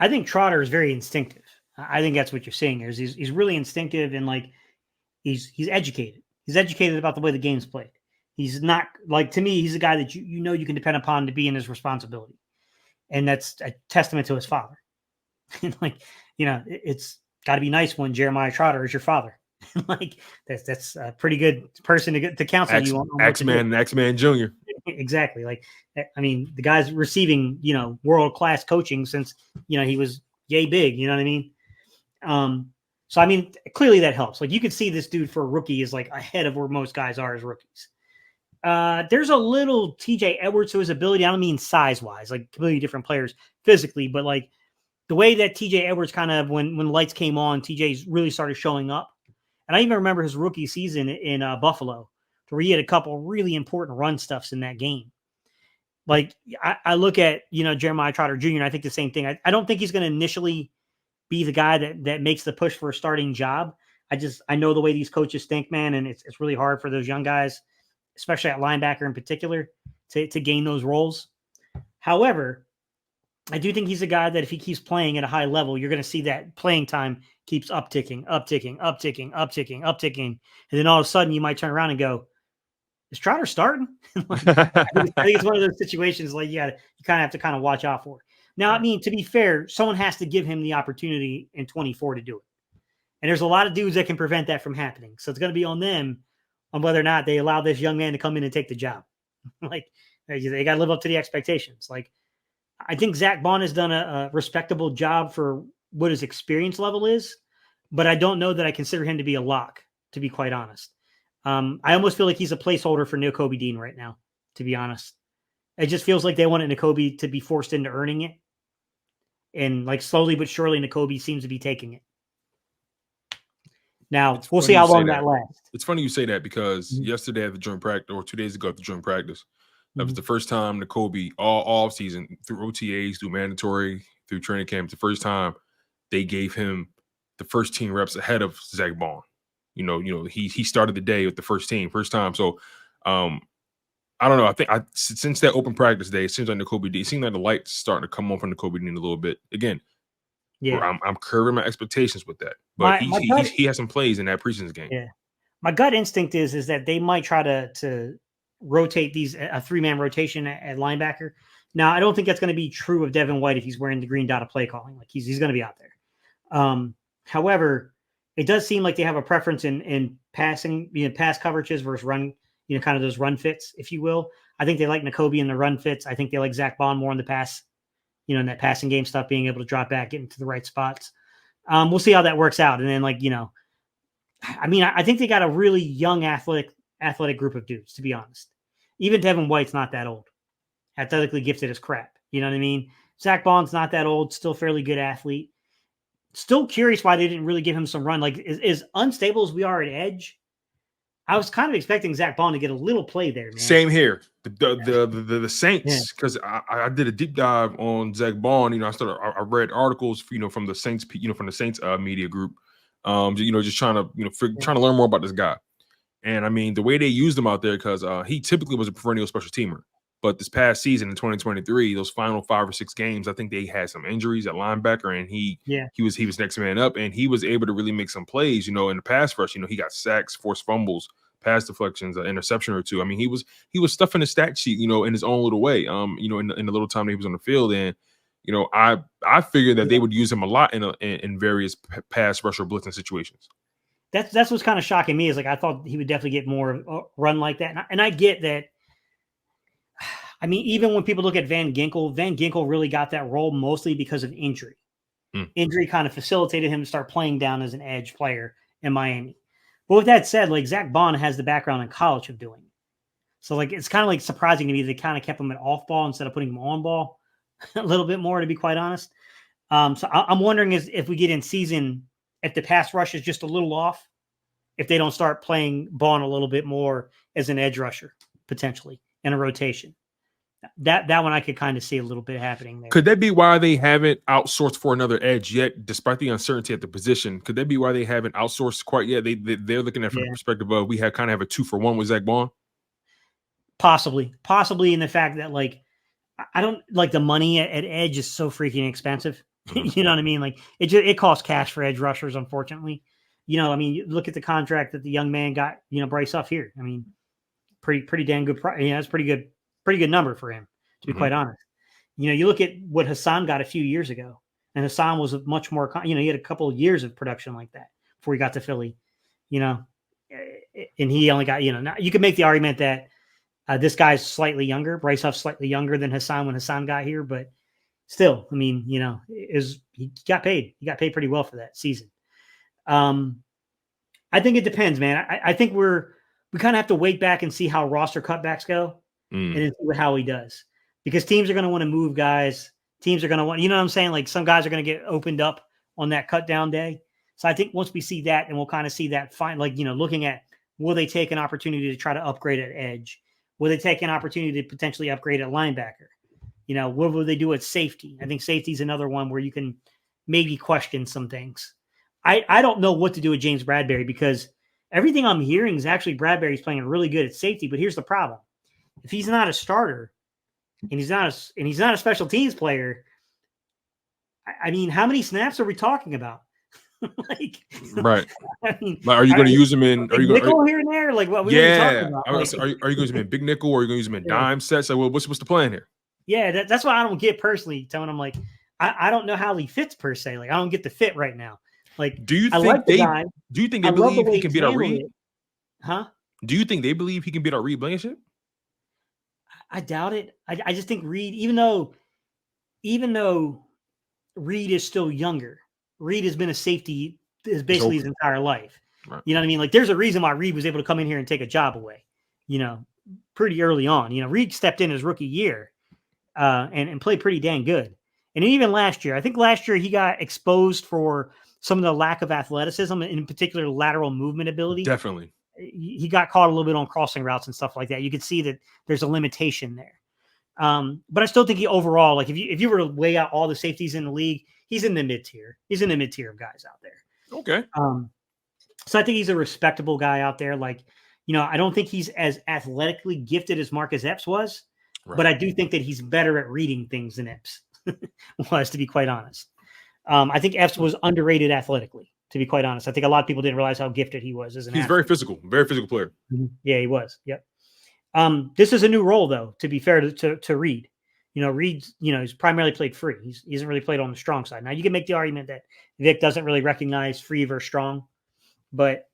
I think Trotter is very instinctive. I think that's what you're seeing here. He's really instinctive and like he's educated. He's educated about the way the game's played. He's not like, to me, he's a guy that you can depend upon to be in his responsibility, and that's a testament to his father. And it's got to be nice when Jeremiah Trotter is your father. Like that's a pretty good person to counsel you on X-Man Jr. Exactly. Like, I mean, the guy's receiving, world-class coaching since, he was yay big, you know what I mean? So, I mean, clearly that helps. Like, you could see this dude for a rookie is like ahead of where most guys are as rookies. There's a little TJ Edwards to his ability. I don't mean size-wise, like completely different players physically, but like the way that TJ Edwards kind of, when lights came on, TJ's really started showing up. And I even remember his rookie season in Buffalo, where he had a couple really important run stuffs in that game. Like I look at, Jeremiah Trotter Jr., and I think the same thing. I don't think he's going to initially be the guy that makes the push for a starting job. I know the way these coaches think, man, and it's really hard for those young guys, especially at linebacker in particular, to gain those roles. However, I do think he's a guy that if he keeps playing at a high level, you're going to see that playing time keeps upticking. And then all of a sudden you might turn around and go, is Trotter starting? I think it's one of those situations like you kind of have to watch out for. Now, I mean, to be fair, someone has to give him the opportunity in 24 to do it. And there's a lot of dudes that can prevent that from happening. So it's going to be on them on whether or not they allow this young man to come in and take the job. Like, they got to live up to the expectations. Like, I think Zach Bond has done a respectable job for what his experience level is, but I don't know that I consider him to be a lock, to be quite honest. I almost feel like he's a placeholder for Nakobe Dean right now, to be honest. It just feels like they wanted Nakobe to be forced into earning it. And like slowly but surely, Nakobe seems to be taking it. Now, we'll see how long that lasts. It's funny you say that because yesterday at the joint practice, or 2 days ago at the joint practice, that was the first time Nakobe all season through OTAs, through mandatory, through training camp, the first time they gave him the first team reps ahead of Zach Bond. He started the day with the first time. So I don't know. I think since that open practice day, it seems like Nakobe Dean, it seems like the light's starting to come on from Nakobe Dean a little bit. Again, I'm curving my expectations with that. But he has some plays in that preseason game. Yeah. My gut instinct is that they might try to rotate a 3-man rotation at linebacker. Now, I don't think that's going to be true of Devin White if he's wearing the green dot of play calling. Like he's going to be out there. However, it does seem like they have a preference in passing, pass coverages versus run, kind of those run fits, if you will. I think they like Nakobe in the run fits. I think they like Zach Bond more in the pass, in that passing game stuff, being able to drop back, get into the right spots. We'll see how that works out. And then I think they got a really young athletic group of dudes, to be honest. Even Devin White's not that old. Athletically gifted as crap. You know what I mean? Zach Bond's not that old, still fairly good athlete. Still curious why they didn't really give him some run. Like, as unstable as we are at edge, I was kind of expecting Zach Bond to get a little play there, man. Same here. The Saints, because I did a deep dive on Zach Bond. I read articles, from the Saints, from the Saints media group. Just trying to learn more about this guy. And I mean, the way they used him out there, because he typically was a perennial special teamer. But this past season in 2023, those final 5 or 6 games, I think they had some injuries at linebacker, and he was next man up, and he was able to really make some plays. In the pass rush, he got sacks, forced fumbles, pass deflections, an interception or two. I mean, he was stuffing the stat sheet, in his own little way. In the little time that he was on the field, and I figured that they would use him a lot in various pass rush or blitzing situations. That's what's kind of shocking me is like I thought he would definitely get more run like that, and I get that. I mean, even when people look at Van Ginkel really got that role mostly because of injury. Injury kind of facilitated him to start playing down as an edge player in Miami. But with that said, like Zach Bond has the background in college of doing it. So like it's kind of like surprising to me they kind of kept him at off ball instead of putting him on ball. a little bit more, to be quite honest. So I'm wondering if we get in season, if the pass rush is just a little off, if they don't start playing Bond a little bit more as an edge rusher, potentially in a rotation. That one I could kind of see a little bit happening there. Could that be why they haven't outsourced for another edge yet, despite the uncertainty at the position? Could that be why they haven't outsourced quite yet? They're looking at from the perspective of we kind of have a 2-for-1 with Zach Bond. Possibly in the fact that like I don't like the money at edge is so freaking expensive. You know what I mean? Like it costs cash for edge rushers, unfortunately. You know, I mean, you look at the contract that the young man got. You know, Bryce Huff here. I mean, pretty dang good. That's pretty good number for him, to be quite honest. You know, you look at what Hassan got a few years ago, and Hassan was a much more. You know, he had a couple of years of production like that before he got to Philly. You know, and he only got. You know, now you could make the argument that this guy's slightly younger. Bryce Huff's slightly younger than Hassan when Hassan got here, but still, I mean, you know, he got paid. He got paid pretty well for that season. I think it depends, man. I think we kind of have to wait back and see how roster cutbacks go and then see how he does, because teams are going to want to move guys. Teams are going to want, you know what I'm saying? Like some guys are going to get opened up on that cut down day. So I think once we see that, and we'll kind of see that fine, like, you know, looking at, will they take an opportunity to try to upgrade at edge? Will they take an opportunity to potentially upgrade at linebacker? You know, what will they do at safety? I think safety is another one where you can maybe question some things. I don't know what to do with James Bradberry, because everything I'm hearing is actually Bradberry's playing really good at safety. But here's the problem: if he's not a starter and he's not a special teams player, I mean, how many snaps are we talking about? Like, right? I mean, like, are you going to use him in? Are you going nickel here and there? Like what? Yeah. About? Are you going to use him in big nickel, or are you going to use him in dime sets? Like, well, what's the plan here? Yeah, that's why I don't get personally telling him, like, I don't know how he fits per se. Like, I don't get the fit right now. Like, do you think do you think they believe he can beat our Reed? Huh? Do you think they believe he can beat our Reed Blankenship? I doubt it. I just think Reed, even though Reed is still younger, Reed has been a safety basically his entire life. Right. You know what I mean? Like, there's a reason why Reed was able to come in here and take a job away, you know, pretty early on. You know, Reed stepped in his rookie year and played pretty dang good. And even last year, I think last year he got exposed for some of the lack of athleticism, in particular lateral movement ability. Definitely. He got caught a little bit on crossing routes and stuff like that. You could see that there's a limitation there. But I still think he overall, like if you were to weigh out all the safeties in the league, he's in the mid tier. He's in the mid tier of guys out there. Okay. So I think he's a respectable guy out there. Like, you know, I don't think he's as athletically gifted as Marcus Epps was, but I do think that he's better at reading things than Epps was, to be quite honest. I think Epps was underrated athletically, to be quite honest. I think a lot of people didn't realize how gifted he was as an athlete. Very physical player. Yeah, he was. Yep. This is a new role, though, to be fair to Reed. You know, Reed, you know, he's primarily played free. He hasn't really played on the strong side. Now, you can make the argument that Vic doesn't really recognize free versus strong, but,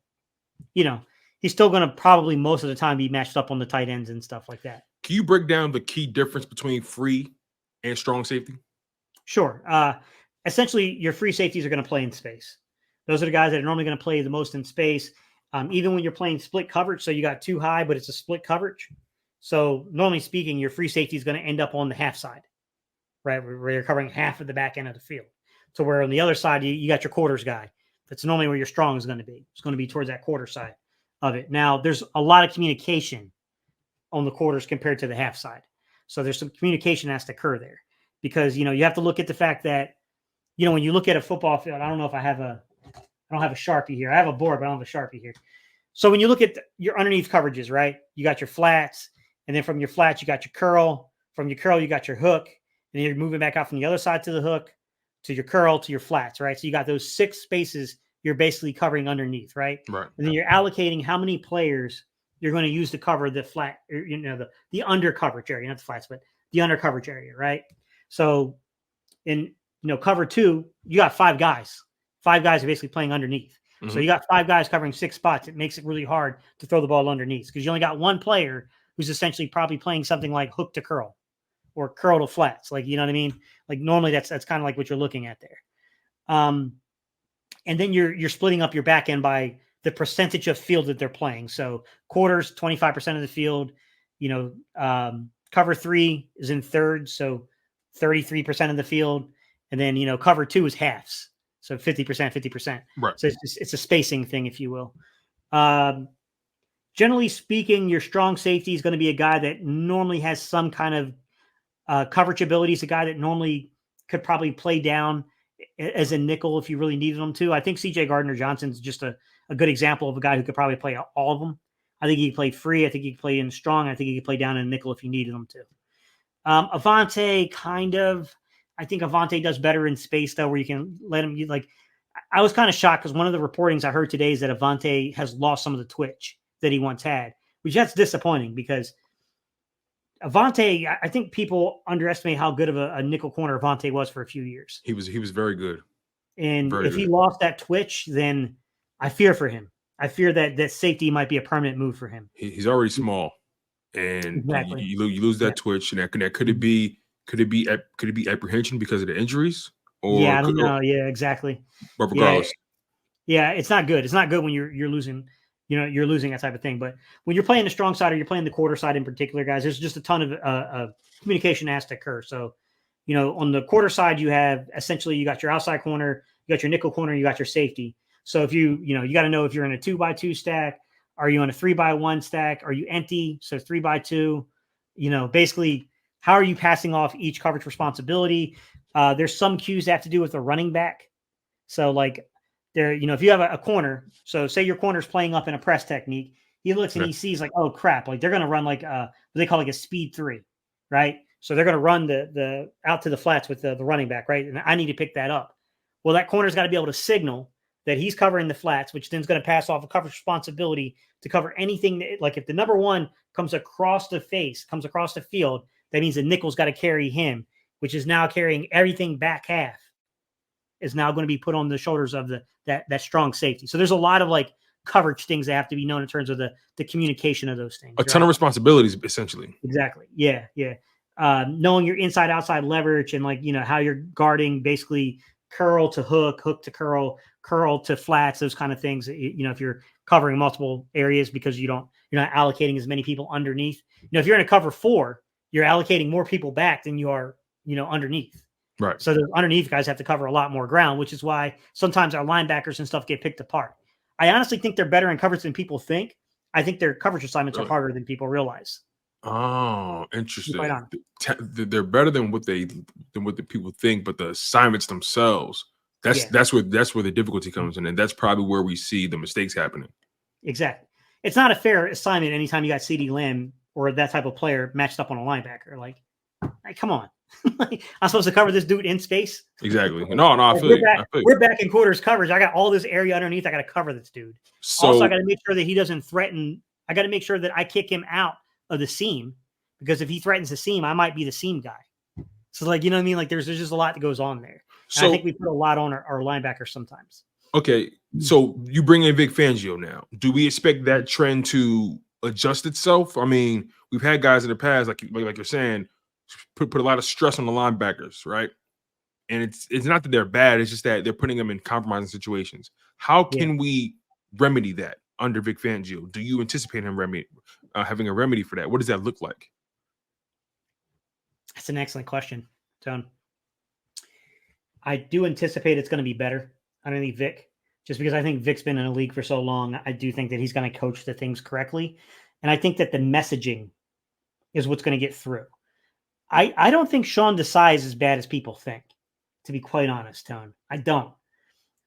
you know, he's still going to probably most of the time be matched up on the tight ends and stuff like that. Can you break down the key difference between free and strong safety? Sure. Essentially, your free safeties are going to play in space. Those are the guys that are normally going to play the most in space. Even when you're playing split coverage, so you got too high, but it's a split coverage. So normally speaking, your free safety is going to end up on the half side, right? Where you're covering half of the back end of the field. So where on the other side, you got your quarters guy. That's normally where your strong is going to be. It's going to be towards that quarter side of it. Now, there's a lot of communication on the quarters compared to the half side. So there's some communication has to occur there, because, you know, you have to look at the fact that, you know, when you look at a football field, I don't know if I don't have a Sharpie here. I have a board, but I don't have a Sharpie here. So when you look at your underneath coverages, right, you got your flats, and then from your flats, you got your curl. From your curl, you got your hook, and then you're moving back out from the other side to the hook, to your curl, to your flats, right? So you got those 6 spaces you're basically covering underneath, right? Right. And then you're allocating how many players you're going to use to cover the flat, or, you know, the under coverage area, not the flats, but the under coverage area, right? So in, you know, cover 2, you got 5 guys. 5 guys are basically playing underneath. Mm-hmm. So you got 5 guys covering 6 spots. It makes it really hard to throw the ball underneath, because you only got 1 player who's essentially probably playing something like hook to curl or curl to flats. Like, you know what I mean? Like normally that's kind of like what you're looking at there. And then you're splitting up your back end by the percentage of field that they're playing. So quarters, 25% of the field, you know, cover 3 is in third. So 33% of the field. And then, cover 2 is halves. So 50%, 50%. Right. So it's a spacing thing, if you will. Generally speaking, your strong safety is going to be a guy that normally has some kind of coverage abilities, a guy that normally could probably play down as a nickel if you really needed him to. I think CJ Gardner-Johnson's just a good example of a guy who could probably play all of them. I think he could play free. I think he could play in strong. I think he could play down in a nickel if you needed him to. Avonte, kind of. I think Avonte does better in space, though, where you can let him. I was kind of shocked because one of the reportings I heard today is that Avonte has lost some of the twitch that he once had, which that's disappointing because Avonte, I think people underestimate how good of a nickel corner Avonte was for a few years. He was very good. And very if good. he lost that twitch, then I fear for him. I fear that safety might be a permanent move for him. He's already small, and Exactly. you lose that twitch, and that could it be apprehension because of the injuries? Or I don't know. Yeah, exactly. But regardless, yeah, it's not good. It's not good when you're losing. You're losing that type of thing. But when you're playing the strong side or you're playing the quarter side in particular, guys, there's just a ton of communication has to occur. So, on the quarter side, you have essentially you got your outside corner, you got your nickel corner, you got your safety. So if you got to know if you're in a 2x2 stack, are you on a 3x1 stack? Are you empty? So 3x2, basically how are you passing off each coverage responsibility? There's some cues that have to do with the running back. So like there, if you have a corner, so say your corner's playing up in a press technique, he looks and he sees like, oh crap, like they're going to run like what they call like a speed 3, right? So they're going to run the out to the flats with the running back, right? And I need to pick that up. Well, that corner's got to be able to signal that he's covering the flats, which then is going to pass off a coverage responsibility to cover anything that, like if the number one comes across the field, that means the nickel's got to carry him, which is now carrying everything back half is now going to be put on the shoulders of that strong safety. So there's a lot of like coverage things that have to be known in terms of the communication of those things. A ton of responsibilities, essentially. Exactly. Yeah. Yeah. Knowing your inside outside leverage and like, how you're guarding basically curl to hook to curl to flats, those kind of things. If you're covering multiple areas because you're not allocating as many people underneath, if you're in a cover 4, you're allocating more people back than you are, underneath. Right. So the underneath guys have to cover a lot more ground, which is why sometimes our linebackers and stuff get picked apart. I honestly think they're better in coverage than people think. I think their coverage assignments are harder than people realize. Oh, interesting. They're better than what the people think, but the assignments themselves, that's where the difficulty comes in, and that's probably where we see the mistakes happening. Exactly. It's not a fair assignment anytime you got CeeDee Lamb or that type of player matched up on a linebacker. Like come on. I'm supposed to cover this dude in space? Exactly. No, I feel you. We're back in quarters coverage. I got all this area underneath. I got to cover this dude. So, also, I got to make sure that he doesn't threaten. I got to make sure that I kick him out of the seam, because if he threatens the seam, I might be the seam guy. So like, you know what I mean? Like there's just a lot that goes on there. So I think we put a lot on our linebackers sometimes. Okay. So you bring in Vic Fangio now. Do we expect that trend to adjust itself? I mean, we've had guys in the past, like you're saying, put a lot of stress on the linebackers, right? And it's not that they're bad, it's just that they're putting them in compromising situations. How can we remedy that under Vic Fangio? Do you anticipate him having a remedy for that? What does that look like? That's an excellent question, Tone. I do anticipate it's going to be better underneath Vic, just because I think Vic's been in the league for so long. I do think that he's going to coach the things correctly. And I think that the messaging is what's going to get through. I don't think Sean Desai is as bad as people think, to be quite honest, Tone. I don't.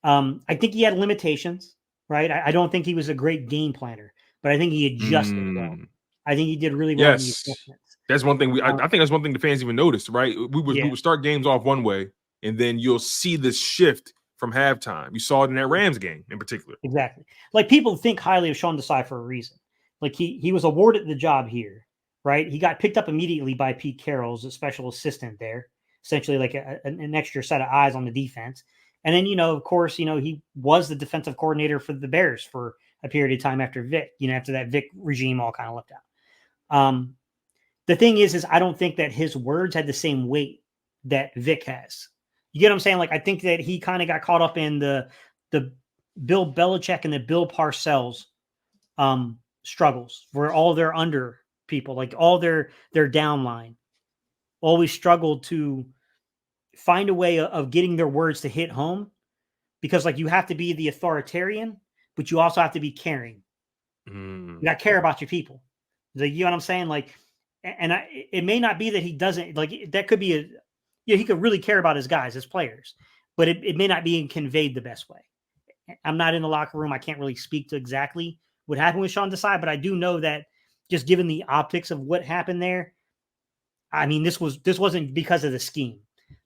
I think he had limitations, right? I don't think he was a great game planner, but I think he adjusted well. I think he did really well. Yes. In the adjustments. That's one thing I think that's one thing the fans even noticed, right? We would start games off one way, and then you'll see this shift from halftime. You saw it in that Rams game in particular. Exactly. Like people think highly of Sean Desai for a reason. Like he was awarded the job here, right? He got picked up immediately by Pete Carroll as a special assistant there, essentially like an extra set of eyes on the defense. And then, of course, he was the defensive coordinator for the Bears for a period of time after Vic, after that Vic regime all kind of left out. The thing is I don't think that his words had the same weight that Vic has. You get what I'm saying? Like, I think that he kind of got caught up in the Bill Belichick and the Bill Parcells struggles, where all their under people, like all their downline, always struggled to find a way of getting their words to hit home, because like you have to be the authoritarian, but you also have to be caring. You got to care about your people. Like, you know what I'm saying? Like, and it may not be that he doesn't, like, that could be he could really care about his guys, his players, but it may not be conveyed the best way. I'm not in the locker room. I can't really speak to exactly what happened with Sean Desai, but I do know that just given the optics of what happened there, I mean, this wasn't because of the scheme.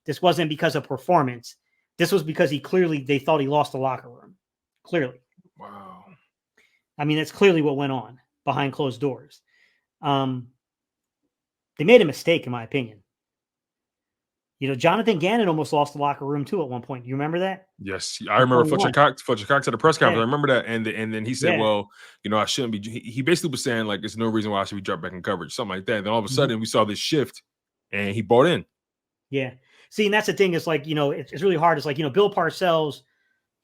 This wasn't because of performance. This was because they thought he lost the locker room. Clearly. Wow. I mean, that's clearly what went on behind closed doors. They made a mistake, in my opinion. You know, Jonathan Gannon almost lost the locker room too at one point. You remember that? Yes, I remember Fletcher Cox at the press conference. I remember that, and then he said, "Well, you know, I shouldn't be." He basically was saying like, "There's no reason why I should be dropped back in coverage," something like that. And then all of a sudden, we saw this shift, and he bought in. Yeah. See, and that's the thing. Is like, you know, it's really hard. It's like, you know, Bill Parcells,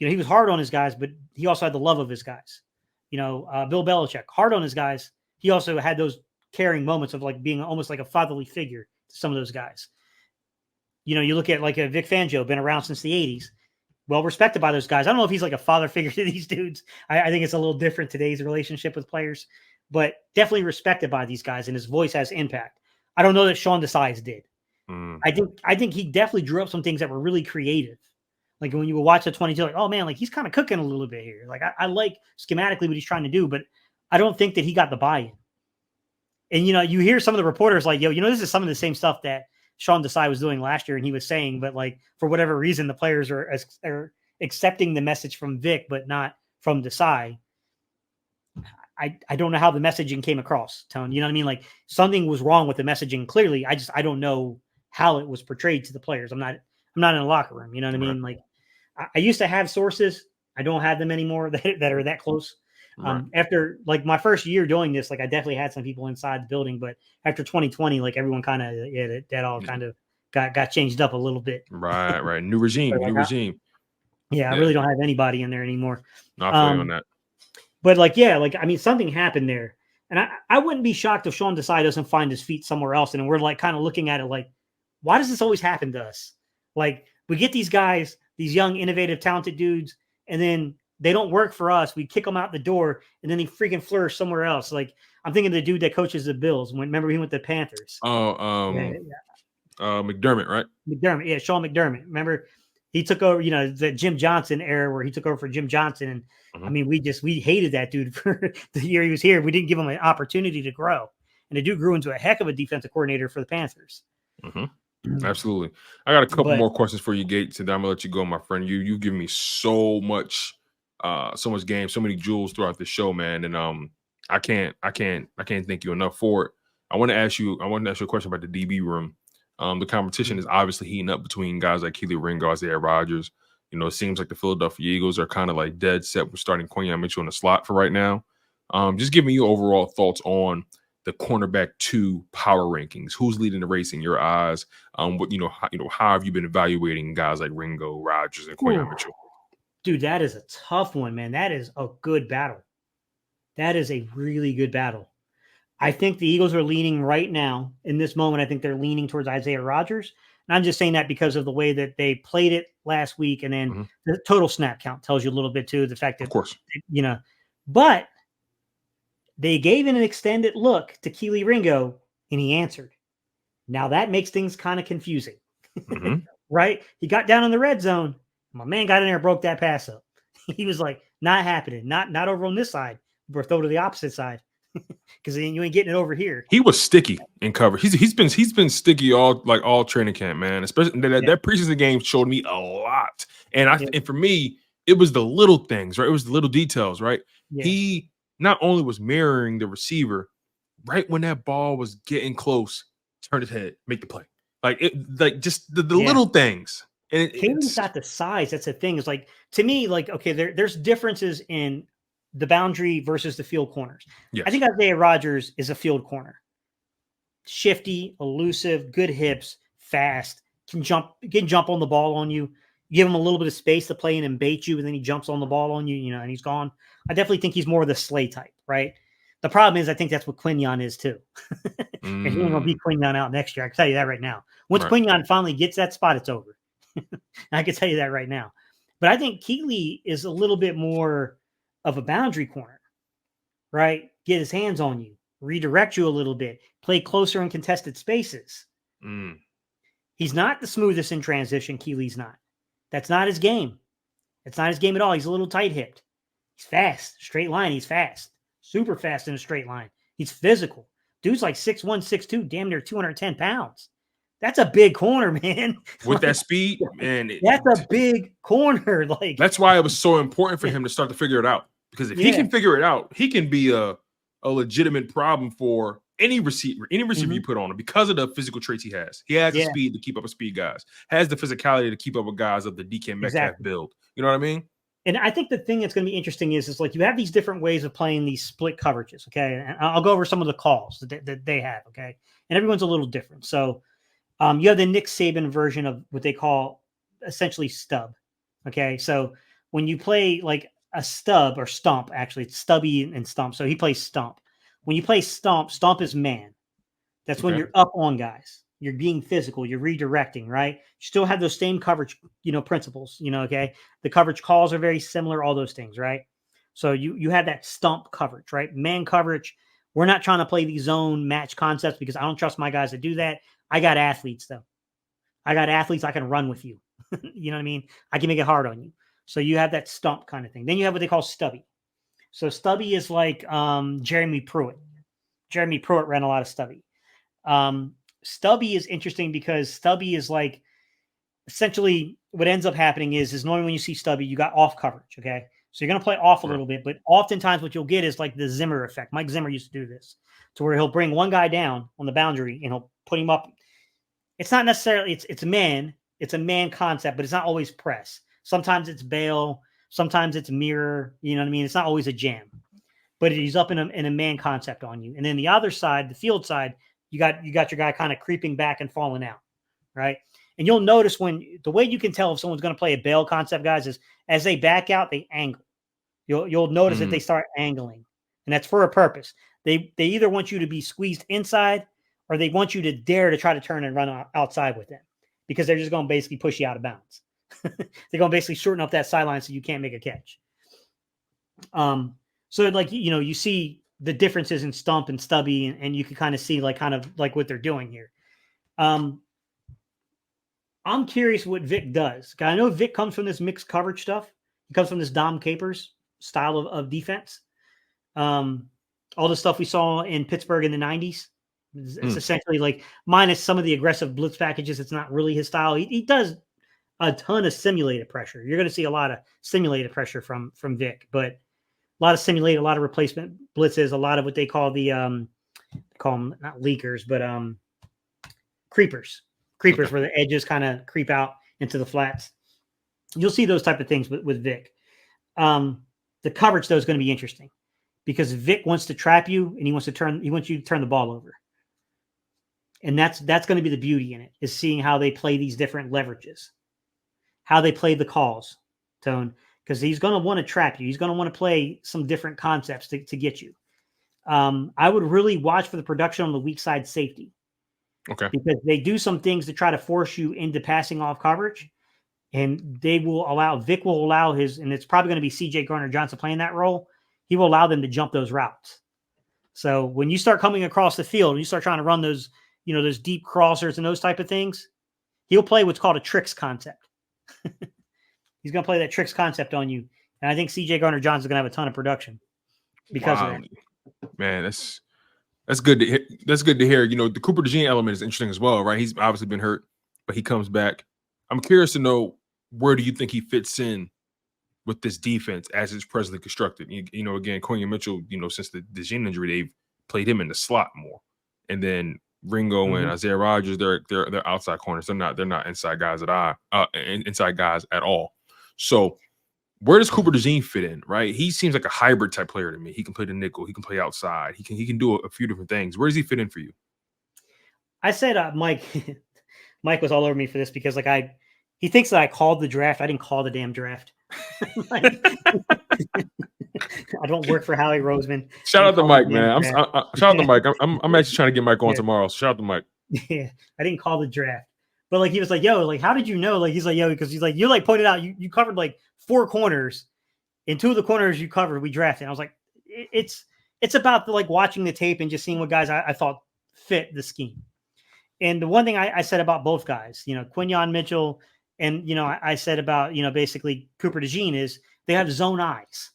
you know, he was hard on his guys, but he also had the love of his guys. You know, Bill Belichick, hard on his guys. He also had those caring moments of like being almost like a fatherly figure to some of those guys. You know, you look at like a Vic Fangio, been around since the 80s, well respected by those guys. I don't know if he's like a father figure to these dudes. I think it's a little different today's relationship with players, but definitely respected by these guys, and his voice has impact. I don't know that Sean Desai did. I think he definitely drew up some things that were really creative. Like when you would watch the 22, like, oh man, like he's kind of cooking a little bit here. Like I like schematically what he's trying to do, but I don't think that he got the buy-in. And, you know, you hear some of the reporters like, yo, you know, this is some of the same stuff that Sean Desai was doing last year, and he was saying, but like for whatever reason, the players are accepting the message from Vic, but not from Desai. I don't know how the messaging came across, Tone. You know what I mean? Like something was wrong with the messaging. Clearly, I don't know how it was portrayed to the players. I'm not in a locker room. You know what I mean? Like I used to have sources. I don't have them anymore that are that close. After like my first year doing this, like I definitely had some people inside the building, but after 2020, like everyone kind of, that all kind of got changed up a little bit. Right. New regime. I really don't have anybody in there anymore. I feel you on that. But like, yeah, like, I mean, something happened there, and I wouldn't be shocked if Sean Desai doesn't find his feet somewhere else. And we're like kind of looking at it like, why does this always happen to us? Like we get these guys, these young, innovative, talented dudes, and then they don't work for us. We kick them out the door, and then they freaking flourish somewhere else. Like I'm thinking of the dude that coaches the Bills. Remember he went to the Panthers. McDermott, right? McDermott, yeah, Sean McDermott. Remember he took over, you know, the Jim Johnson era where he took over for Jim Johnson. And I mean, we hated that dude for the year he was here. We didn't give him an opportunity to grow. And the dude grew into a heck of a defensive coordinator for the Panthers. Absolutely. I got a couple more questions for you, Gates, and then I'm gonna let you go, my friend. You've given me so much game, so many jewels throughout the show, man. And I can't thank you enough for it. I want to ask you a question about the DB room. The competition is obviously heating up between guys like Kelee, Ringo, Isaiah Rodgers. You know, it seems like the Philadelphia Eagles are kind of like dead set with starting Quinyon Mitchell in the slot for right now. Just give me your overall thoughts on the cornerback 2 power rankings. Who's leading the race in your eyes? How have you been evaluating guys like Ringo, Rodgers, and Quinyon Mitchell? Dude, that is a tough one, man. That is a good battle. That is a really good battle. I think the Eagles are leaning right now in this moment. I think they're leaning towards Isaiah Rodgers. And I'm just saying that because of the way that they played it last week. And then the total snap count tells you a little bit too. The fact that, of course, you know, but they gave an extended look to Kelee Ringo and he answered. Now that makes things kind of confusing, right? He got down in the red zone. My man got in there and broke that pass up. He was like, not happening. Not over on this side. We're throw to the opposite side. Because then you ain't getting it over here. He was sticky in cover. He's been sticky all training camp, man. Especially that preseason game showed me a lot. And and for me, it was the little things, right? It was the little details, right? Yeah. He not only was mirroring the receiver, right when that ball was getting close, turn his head, make the play. Just the little things. And Kalee's got the size. That's the thing. Is like, to me, like, okay, there's differences in the boundary versus the field corners. Yes. I think Isaiah Rodgers is a field corner. Shifty, elusive, good hips, fast, can jump on the ball on you. Give him a little bit of space to play and bait you, and then he jumps on the ball on you, and he's gone. I definitely think he's more of the Slay type, right? The problem is, I think that's what Quinyon is too. And he ain't gonna be Quinyon out next year. I can tell you that right now. Once Quinyon finally gets that spot, it's over. I can tell you that right now. But I think Kelee is a little bit more of a boundary corner, right? Get his hands on you, redirect you a little bit, play closer in contested spaces. He's not the smoothest in transition. Keelee's not. That's not his game. It's not his game at all. He's a little tight-hipped. He's fast. Straight line, he's fast. Super fast in a straight line. He's physical. Dude's like 6'1", 6'2", damn near 210 pounds. That's a big corner, man. With that speed, man. That's a big corner. Like, that's why it was so important for him to start to figure it out. Because if he can figure it out, he can be a legitimate problem for any receiver you put on him because of the physical traits he has. He has the speed to keep up with speed guys, has the physicality to keep up with guys of the DK Metcalf build. You know what I mean? And I think the thing that's going to be interesting is like you have these different ways of playing these split coverages, okay? And I'll go over some of the calls that they have, okay? And everyone's a little different. So you have the Nick Saban version of what they call essentially stub, okay? So when you play like a stub or stump, actually, it's stubby and stump. So he plays stump. When you play stump is man. That's when you're up on guys. You're being physical. You're redirecting, right? You still have those same coverage, principles, okay? The coverage calls are very similar, all those things, right? So you have that stump coverage, right? Man coverage. We're not trying to play these zone match concepts because I don't trust my guys to do that. I got athletes, though. I got athletes I can run with you. You know what I mean? I can make it hard on you. So you have that stump kind of thing. Then you have what they call stubby. So stubby is like Jeremy Pruitt. Jeremy Pruitt ran a lot of stubby. Stubby is interesting because stubby is like essentially what ends up happening is normally when you see stubby, you got off coverage. Okay. So you're going to play off a little bit, but oftentimes what you'll get is like the Zimmer effect. Mike Zimmer used to do this to where he'll bring one guy down on the boundary and he'll put him up. It's not necessarily, it's a man concept, but it's not always press. Sometimes it's bail. Sometimes it's mirror. You know what I mean? It's not always a jam, but he's up in a man concept on you. And then the other side, the field side, you got your guy kind of creeping back and falling out, right? And you'll notice the way you can tell if someone's going to play a bail concept, guys, is as they back out, they angle. You'll notice that they start angling, and that's for a purpose. They either want you to be squeezed inside or they want you to dare to try to turn and run outside with them because they're just going to basically push you out of bounds. They're going to basically shorten up that sideline so you can't make a catch. So like, you see the differences in stump and stubby, and you can kind of see like what they're doing here. I'm curious what Vic does. I know Vic comes from this mixed coverage stuff. He comes from this Dom Capers style of defense. All the stuff we saw in Pittsburgh in the 90s. It's essentially like minus some of the aggressive blitz packages. It's not really his style. He does a ton of simulated pressure. You're going to see a lot of simulated pressure from Vic, but a lot of simulated, a lot of replacement blitzes, a lot of what they call the call them not leakers, but creepers, where the edges kind of creep out into the flats. You'll see those type of things with Vic. The coverage though is going to be interesting because Vic wants to trap you and he wants you to turn the ball over. And that's going to be the beauty in it, is seeing how they play these different leverages, how they play the calls, Tone, because he's going to want to trap you. He's going to want to play some different concepts to get you. I would really watch for the production on the weak side safety. Okay. Because they do some things to try to force you into passing off coverage, and Vic will allow his, and it's probably going to be CJ Gardner-Johnson playing that role. He will allow them to jump those routes. So when you start coming across the field and you start trying to run those, those deep crossers and those type of things, he'll play what's called a tricks concept. He's going to play that tricks concept on you. And I think CJ Gardner-Johnson is going to have a ton of production because of that. Man, that's good to hear. That's good to hear. The Cooper DeJean element is interesting as well, right? He's obviously been hurt, but he comes back. I'm curious to know, where do you think he fits in with this defense as it's presently constructed? Again, Quinyon Mitchell, since the DeJean injury, they've played him in the slot more. And then Ringo and Isaiah Rodgers, they're outside corners. They're not inside guys at all. So where does Cooper DeJean fit in, right? He seems like a hybrid type player to me. He can play the nickel. He can play outside. He can do a few different things. Where does he fit in for you? I said Mike was all over me for this because he thinks that I called the draft. I didn't call the damn draft. Like, I don't work for Howie Roseman. Shout out to Mike, man. Shout out to Mike. I'm actually trying to get Mike on Yeah. tomorrow. So shout out to Mike. Yeah, I didn't call the draft, but like he was like, "Yo, like, how did you know?" Like he's like, "Yo," because he's like, "You like pointed out you covered like 4 corners, and 2 of the corners you covered we drafted." And I was like, "It's about the, like watching the tape and just seeing what guys I thought fit the scheme." And the one thing I said about both guys, Quinyon Mitchell, and I said about basically Cooper DeJean is they have zone eyes.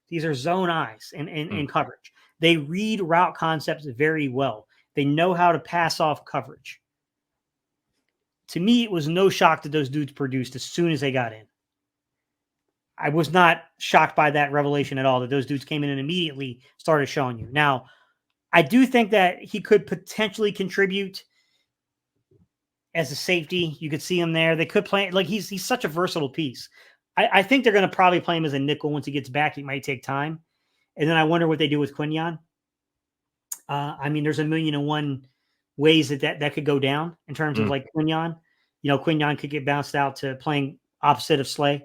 These are zone eyes in coverage. They read route concepts very well. They know how to pass off coverage. To me, it was no shock that those dudes produced as soon as they got in. I was not shocked by that revelation at all, that those dudes came in and immediately started showing you. Now, I do think that he could potentially contribute as a safety. You could see him there. They could play, like he's such a versatile piece. I think they're going to probably play him as a nickel once he gets back. It might take time. And then I wonder what they do with Quinyon. I mean, there's 1,000,001 ways that could go down in terms of like Quinyon. Quinyon could get bounced out to playing opposite of Slay.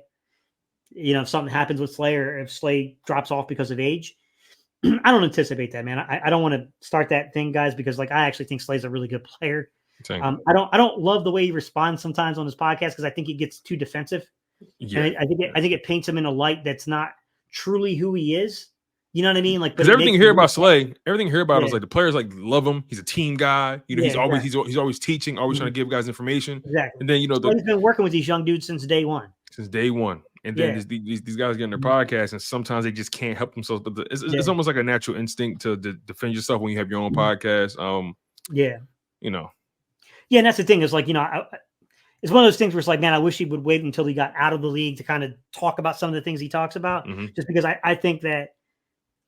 If something happens with Slay or if Slay drops off because of age. I don't anticipate that, man. I don't want to start that thing, guys, because like I actually think Slay's a really good player. I don't love the way he responds sometimes on his podcast because I think he gets too defensive. Yeah, and I think it paints him in a light that's not truly who he is. You know what I mean? Like, because everything you hear about Slay, everything you hear about is like the players like love him. He's a team guy. He's always teaching, always trying to give guys information. Exactly. And then he's been working with these young dudes since day one. And then these guys get in their podcast, and sometimes they just can't help themselves. But it's almost like a natural instinct to defend yourself when you have your own podcast. Yeah, and that's the thing is like it's one of those things where it's like, man, I wish he would wait until he got out of the league to kind of talk about some of the things he talks about. Just because I think that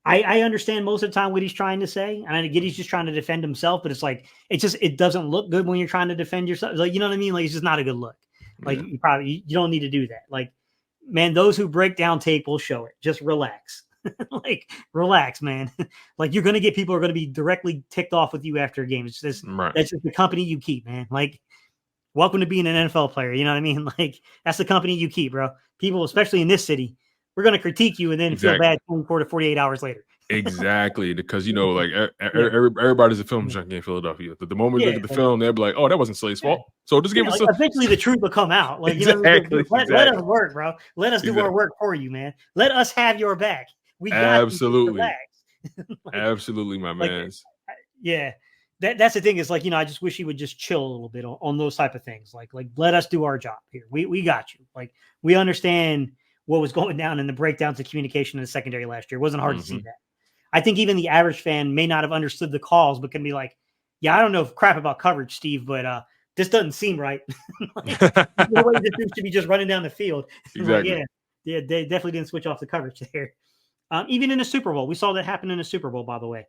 I understand most of the time what he's trying to say, and I get he's just trying to defend himself, but it's like it doesn't look good when you're trying to defend yourself. Like, you know what I mean? Like, it's just not a good look. Like, you don't need to do that. Like, man, those who break down tape will show it. Just relax. Like, relax, man. Like, you're gonna get people who are gonna be directly ticked off with you after a game. It's just that's just the company you keep, man. Like, welcome to being an NFL player. You know what I mean? Like, that's the company you keep, bro. People, especially in this city, we're going to critique you and then feel bad 24 to 48 hours later. Exactly. Because, like everybody's a film junkie in Philadelphia. The moment you look at the film, they'll be like, oh, that wasn't Slay's fault. So just give us eventually the truth will come out. Like, let us work, bro. Let us do our work for you, man. Let us have your back. We got absolutely. Like, absolutely, my man. Yeah. That's the thing is like, I just wish he would just chill a little bit on those type of things. Like let us do our job here. We got you. Like, we understand what was going down in the breakdowns of communication in the secondary last year. It wasn't hard to see that. I think even the average fan may not have understood the calls, but can be like, yeah, I don't know crap about coverage, Steve, but this doesn't seem right. Like, the way this dude should be just running down the field. Exactly. Like, yeah, they definitely didn't switch off the coverage there. Even in the Super Bowl, we saw that happen in the Super Bowl, by the way,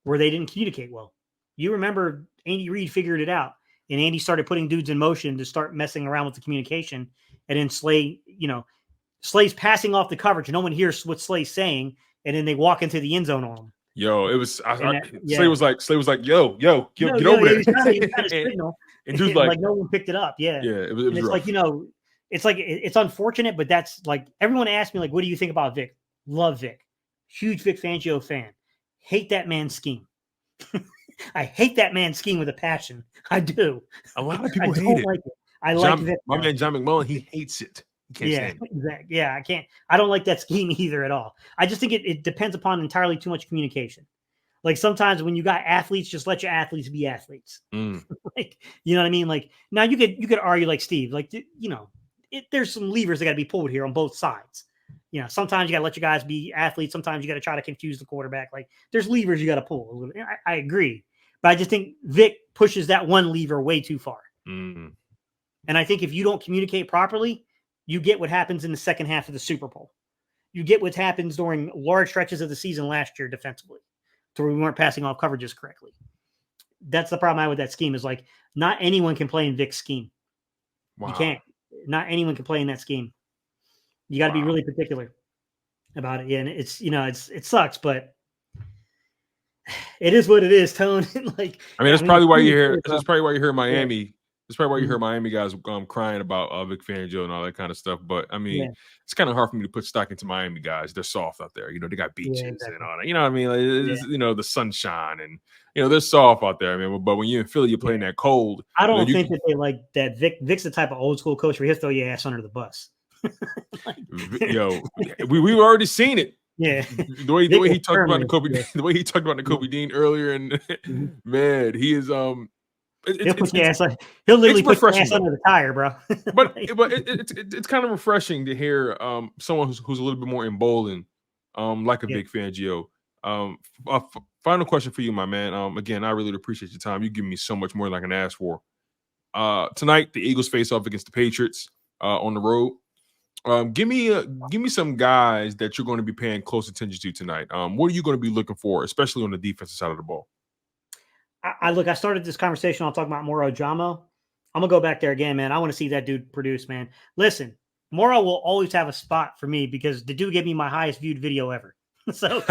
where they didn't communicate well. You remember Andy Reid figured it out, and Andy started putting dudes in motion to start messing around with the communication. And then Slay, Slay's passing off the coverage. No one hears what Slay's saying, and then they walk into the end zone on him. Yo, it was Slay was like, yo, get over there. He was trying to signal, and dude's like no one picked it up. Yeah, it was it's rough. like it's unfortunate, but that's like everyone asked me like, what do you think about Vic? Love Vic, huge Vic Fangio fan. Hate that man's scheme. I hate that man's scheme with a passion. I do. A lot of people hate it. Like it. I like Vic. My man John McMullen, he hates it. Exactly. Yeah, I can't. I don't like that scheme either at all. I just think it depends upon entirely too much communication. Like sometimes when you got athletes, just let your athletes be athletes. Like, you know what I mean? Like now you could argue like Steve, like there's some levers that got to be pulled here on both sides. Sometimes you got to let your guys be athletes. Sometimes you got to try to confuse the quarterback. Like there's levers you got to pull. I agree, but I just think Vic pushes that one lever way too far. And I think if you don't communicate properly, you get what happens in the second half of the Super Bowl. You get what happens during large stretches of the season last year defensively, to where we weren't passing off coverages correctly. That's the problem I have with that scheme is like not anyone can play in Vic's scheme. Wow. You can't. Not anyone can play in that scheme. You got to be really particular about it. Yeah, and it's it sucks, but it is what it is. Tone. Like that's probably why you hear. That's probably why you hear Miami That's probably why you hear Miami guys crying about Vic Fangio and all that kind of stuff. But I mean, it's kind of hard for me to put stock into Miami guys. They're soft out there. They got beaches and all that. You know what I mean? Like, the sunshine and they're soft out there. I mean, but when you're in Philly, you're playing that cold. I don't think that they like that. Vic's the type of old school coach where he'll throw your ass under the bus. We've already seen it. Yeah, the way he talked about Nakobe Dean earlier, and man, he is he'll literally put your ass under the tire, bro. but it's kind of refreshing to hear someone who's a little bit more emboldened, like a Vic Fangio. Final question for you, my man. Again, I really appreciate your time. You give me so much more than I can ask for. Tonight, the Eagles face off against the Patriots on the road. Give me some guys that you're going to be paying close attention to tonight. What are you going to be looking for, especially on the defensive side of the ball? I started this conversation. I'll talk about Moro Jamo. I'm gonna go back there again, man. I want to see that dude produce, man. Listen, Moro will always have a spot for me because the dude gave me my highest viewed video ever. So,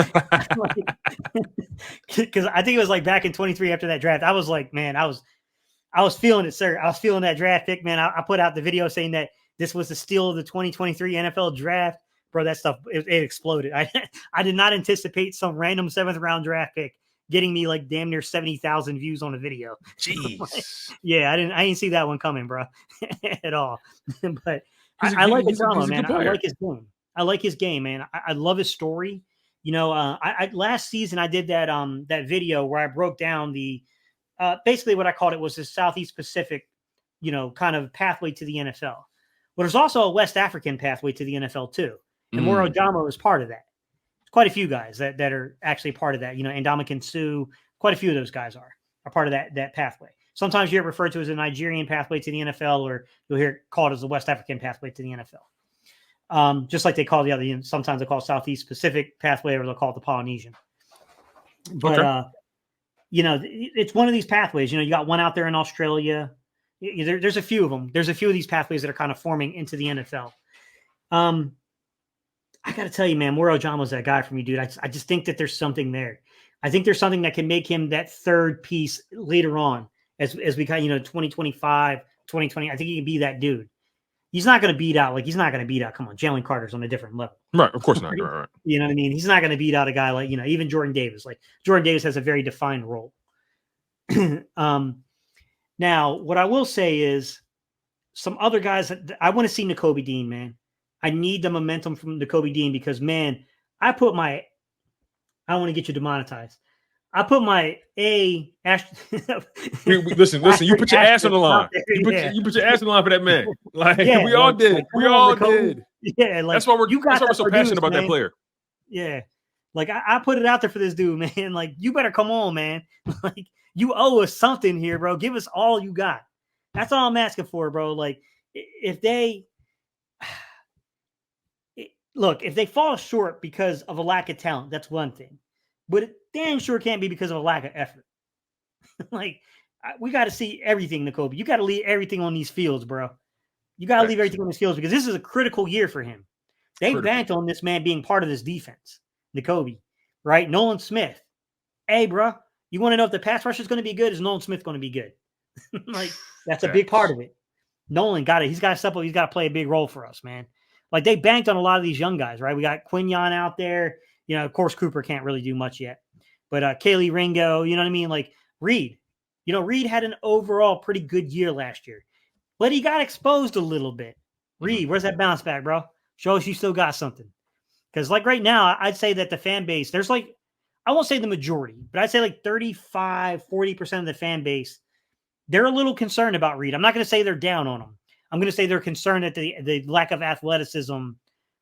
because I think it was like back in 23 after that draft, I was like, man, I was feeling it, sir. I was feeling that draft pick, man. I put out the video saying that this was the steal of the 2023 NFL draft, bro. That stuff it exploded. I did not anticipate some random 7th round draft pick getting me like damn near 70,000 views on a video. Jeez. Yeah, I didn't see that one coming, bro, at all. But I like the drama, man. I like his game. I like his game, man. I love his story. I last season I did that video where I broke down the basically what I called it was the Southeast Pacific, kind of pathway to the NFL. But there's also a West African pathway to the NFL too. And Moro Jamo is part of that. Quite a few guys that are actually part of that. Ndamukong Suh, quite a few of those guys are part of that pathway. Sometimes you hear it referred to as a Nigerian pathway to the NFL, or you'll hear it called as the West African pathway to the NFL. Just like they call the other, sometimes they call it Southeast Pacific pathway, or they'll call it the Polynesian. But, it's one of these pathways. You got one out there in Australia. There's a few of them. There's a few of these pathways that are kind of forming into the NFL. I got to tell you, man, Moro Jamo's that guy for me, dude. I just think that there's something there. I think there's something that can make him that third piece later on as we kind of, 2025, 2020. I think he can be that dude. He's not going to beat out. Come on, Jalen Carter's on a different level. Right. Of course not. Right. You know what I mean? He's not going to beat out a guy like, even Jordan Davis. Like Jordan Davis has a very defined role. Now, what I will say is some other guys that I want to see Nakobe Dean, man. I need the momentum from Nakobe Dean because, man, I don't want to get you demonetized. I put my listen, you put your ass on the line. You put your ass on the line for that man. Like we all did. We all did. Yeah, like that's why we're so passionate about that player. Yeah. Like I put it out there for this dude, man. Like, you better come on, man. Like, you owe us something here, bro. Give us all you got. That's all I'm asking for, bro. Like, if they fall short because of a lack of talent, that's one thing. But it damn sure can't be because of a lack of effort. Like, we got to see everything, Nakobe. You got to leave everything on these fields, bro. You got to leave everything on these fields because this is a critical year for him. They banked on this man being part of this defense, Nakobe, right? Nolan Smith. Hey, bro, you want to know if the pass rush is going to be good? Is Nolan Smith going to be good? Like, that's a big part of it. Nolan got it. He's got to step up. He's got to play a big role for us, man. Like, they banked on a lot of these young guys, right? We got Quinyon out there. Of course, Cooper can't really do much yet. But Kelee, Ringo, you know what I mean? Like, Reed. Reed had an overall pretty good year last year. But he got exposed a little bit. Reed, where's that bounce back, bro? Show us you still got something. Because, like, right now, I'd say that the fan base, there's like, I won't say the majority, but I'd say like 35, 40% of the fan base, they're a little concerned about Reed. I'm not going to say they're down on him. I'm going to say they're concerned that the lack of athleticism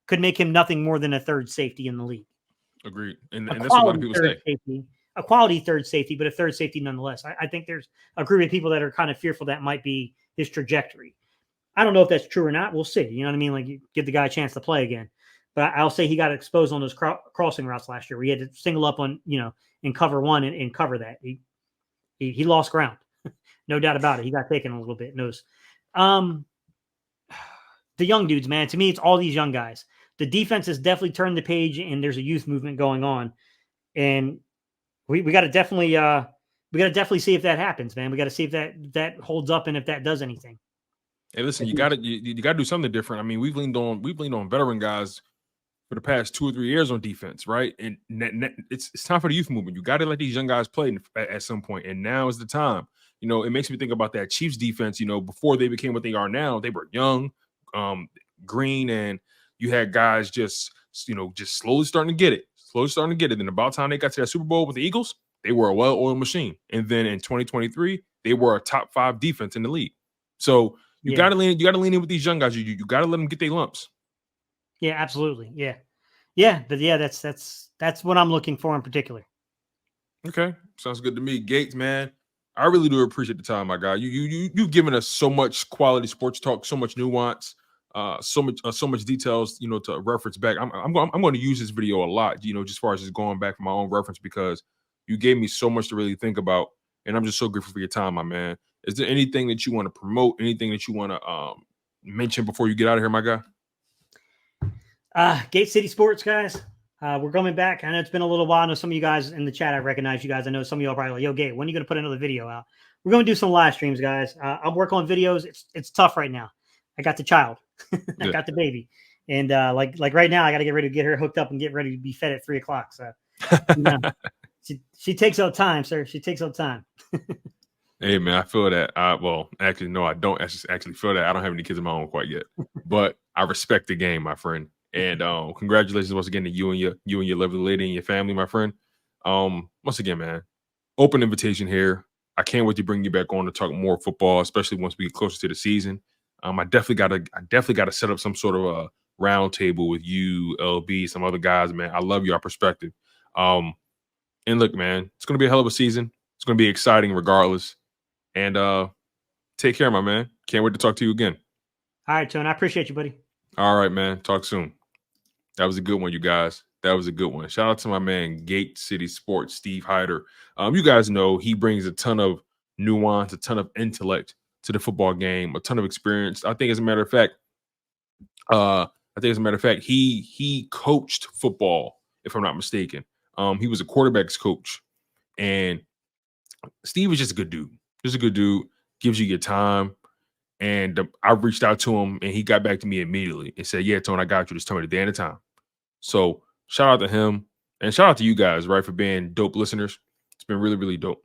could make him nothing more than a third safety in the league. Agreed. And that's what a lot of people say. Safety, a quality third safety, but a third safety nonetheless. I think there's a group of people that are kind of fearful that might be his trajectory. I don't know if that's true or not. We'll see. You know what I mean? Like, you give the guy a chance to play again. But I'll say he got exposed on those crossing routes last year. We had to single up on, in cover one and cover that. He lost ground. No doubt about it. He got taken a little bit. The young dudes, man. To me, it's all these young guys. The defense has definitely turned the page, and there's a youth movement going on. And we got to definitely we got to definitely see if that happens, man. We got to see if that holds up and if that does anything. Hey, listen, you got to do something different. I mean, we've leaned on veteran guys for the past 2 or 3 years on defense, right? And it's time for the youth movement. You got to let these young guys play at some point, and now is the time. You know, it makes me think about that Chiefs defense. You know, before they became what they are now, they were young, green, and you had guys just slowly starting to get it. And about time they got to that Super Bowl with the Eagles, they were a well-oiled machine. And then in 2023, they were a top 5 defense in the league. So you got to lean in with these young guys. You got to let them get their lumps. Yeah, absolutely. Yeah. But yeah, that's what I'm looking for in particular. Okay, sounds good to me. Gates, man, I really do appreciate the time, my guy. You've given us so much quality sports talk, so much nuance, so much details, to reference back. I'm going to use this video a lot, just as far as just going back for my own reference, because you gave me so much to really think about, and I'm just so grateful for your time, my man. Is there anything that you want to promote? Anything that you want to mention before you get out of here, my guy? Gate City Sports, guys. We're coming back. I know it's been a little while. I know some of you guys in the chat, I recognize you guys. I know some of you are probably like, yo, Gate, when are you going to put another video out? We're going to do some live streams, guys. I'm working on videos. It's tough right now. I got the child. I got the baby. And like right now, I got to get ready to get her hooked up and get ready to be fed at 3:00. So she takes out time, sir. She takes out time. Hey, man, I feel that. Well, actually, no, I don't actually feel that. I don't have any kids of my own quite yet. But I respect the game, my friend. And congratulations once again to you and your lovely lady and your family, my friend. Once again, man, open invitation here. I can't wait to bring you back on to talk more football, especially once we get closer to the season. I definitely gotta set up some sort of a round table with you, LB, some other guys, man. I love your perspective. And look, man, it's gonna be a hell of a season. It's gonna be exciting regardless. And take care, my man. Can't wait to talk to you again. All right, Tone. I appreciate you, buddy. All right, man. Talk soon. That was a good one, you guys. That was a good one. Shout out to my man, Gate City Sports, Steve Heitter. You guys know he brings a ton of nuance, a ton of intellect to the football game, a ton of experience. I think, as a matter of fact, he coached football, if I'm not mistaken. He was a quarterback's coach, and Steve is just a good dude. Just a good dude. Gives you your time. And I reached out to him, and he got back to me immediately and said, yeah, Tone, I got you. Just tell me the day and the time. So shout out to him, and shout out to you guys, right, for being dope listeners. It's been really, really dope.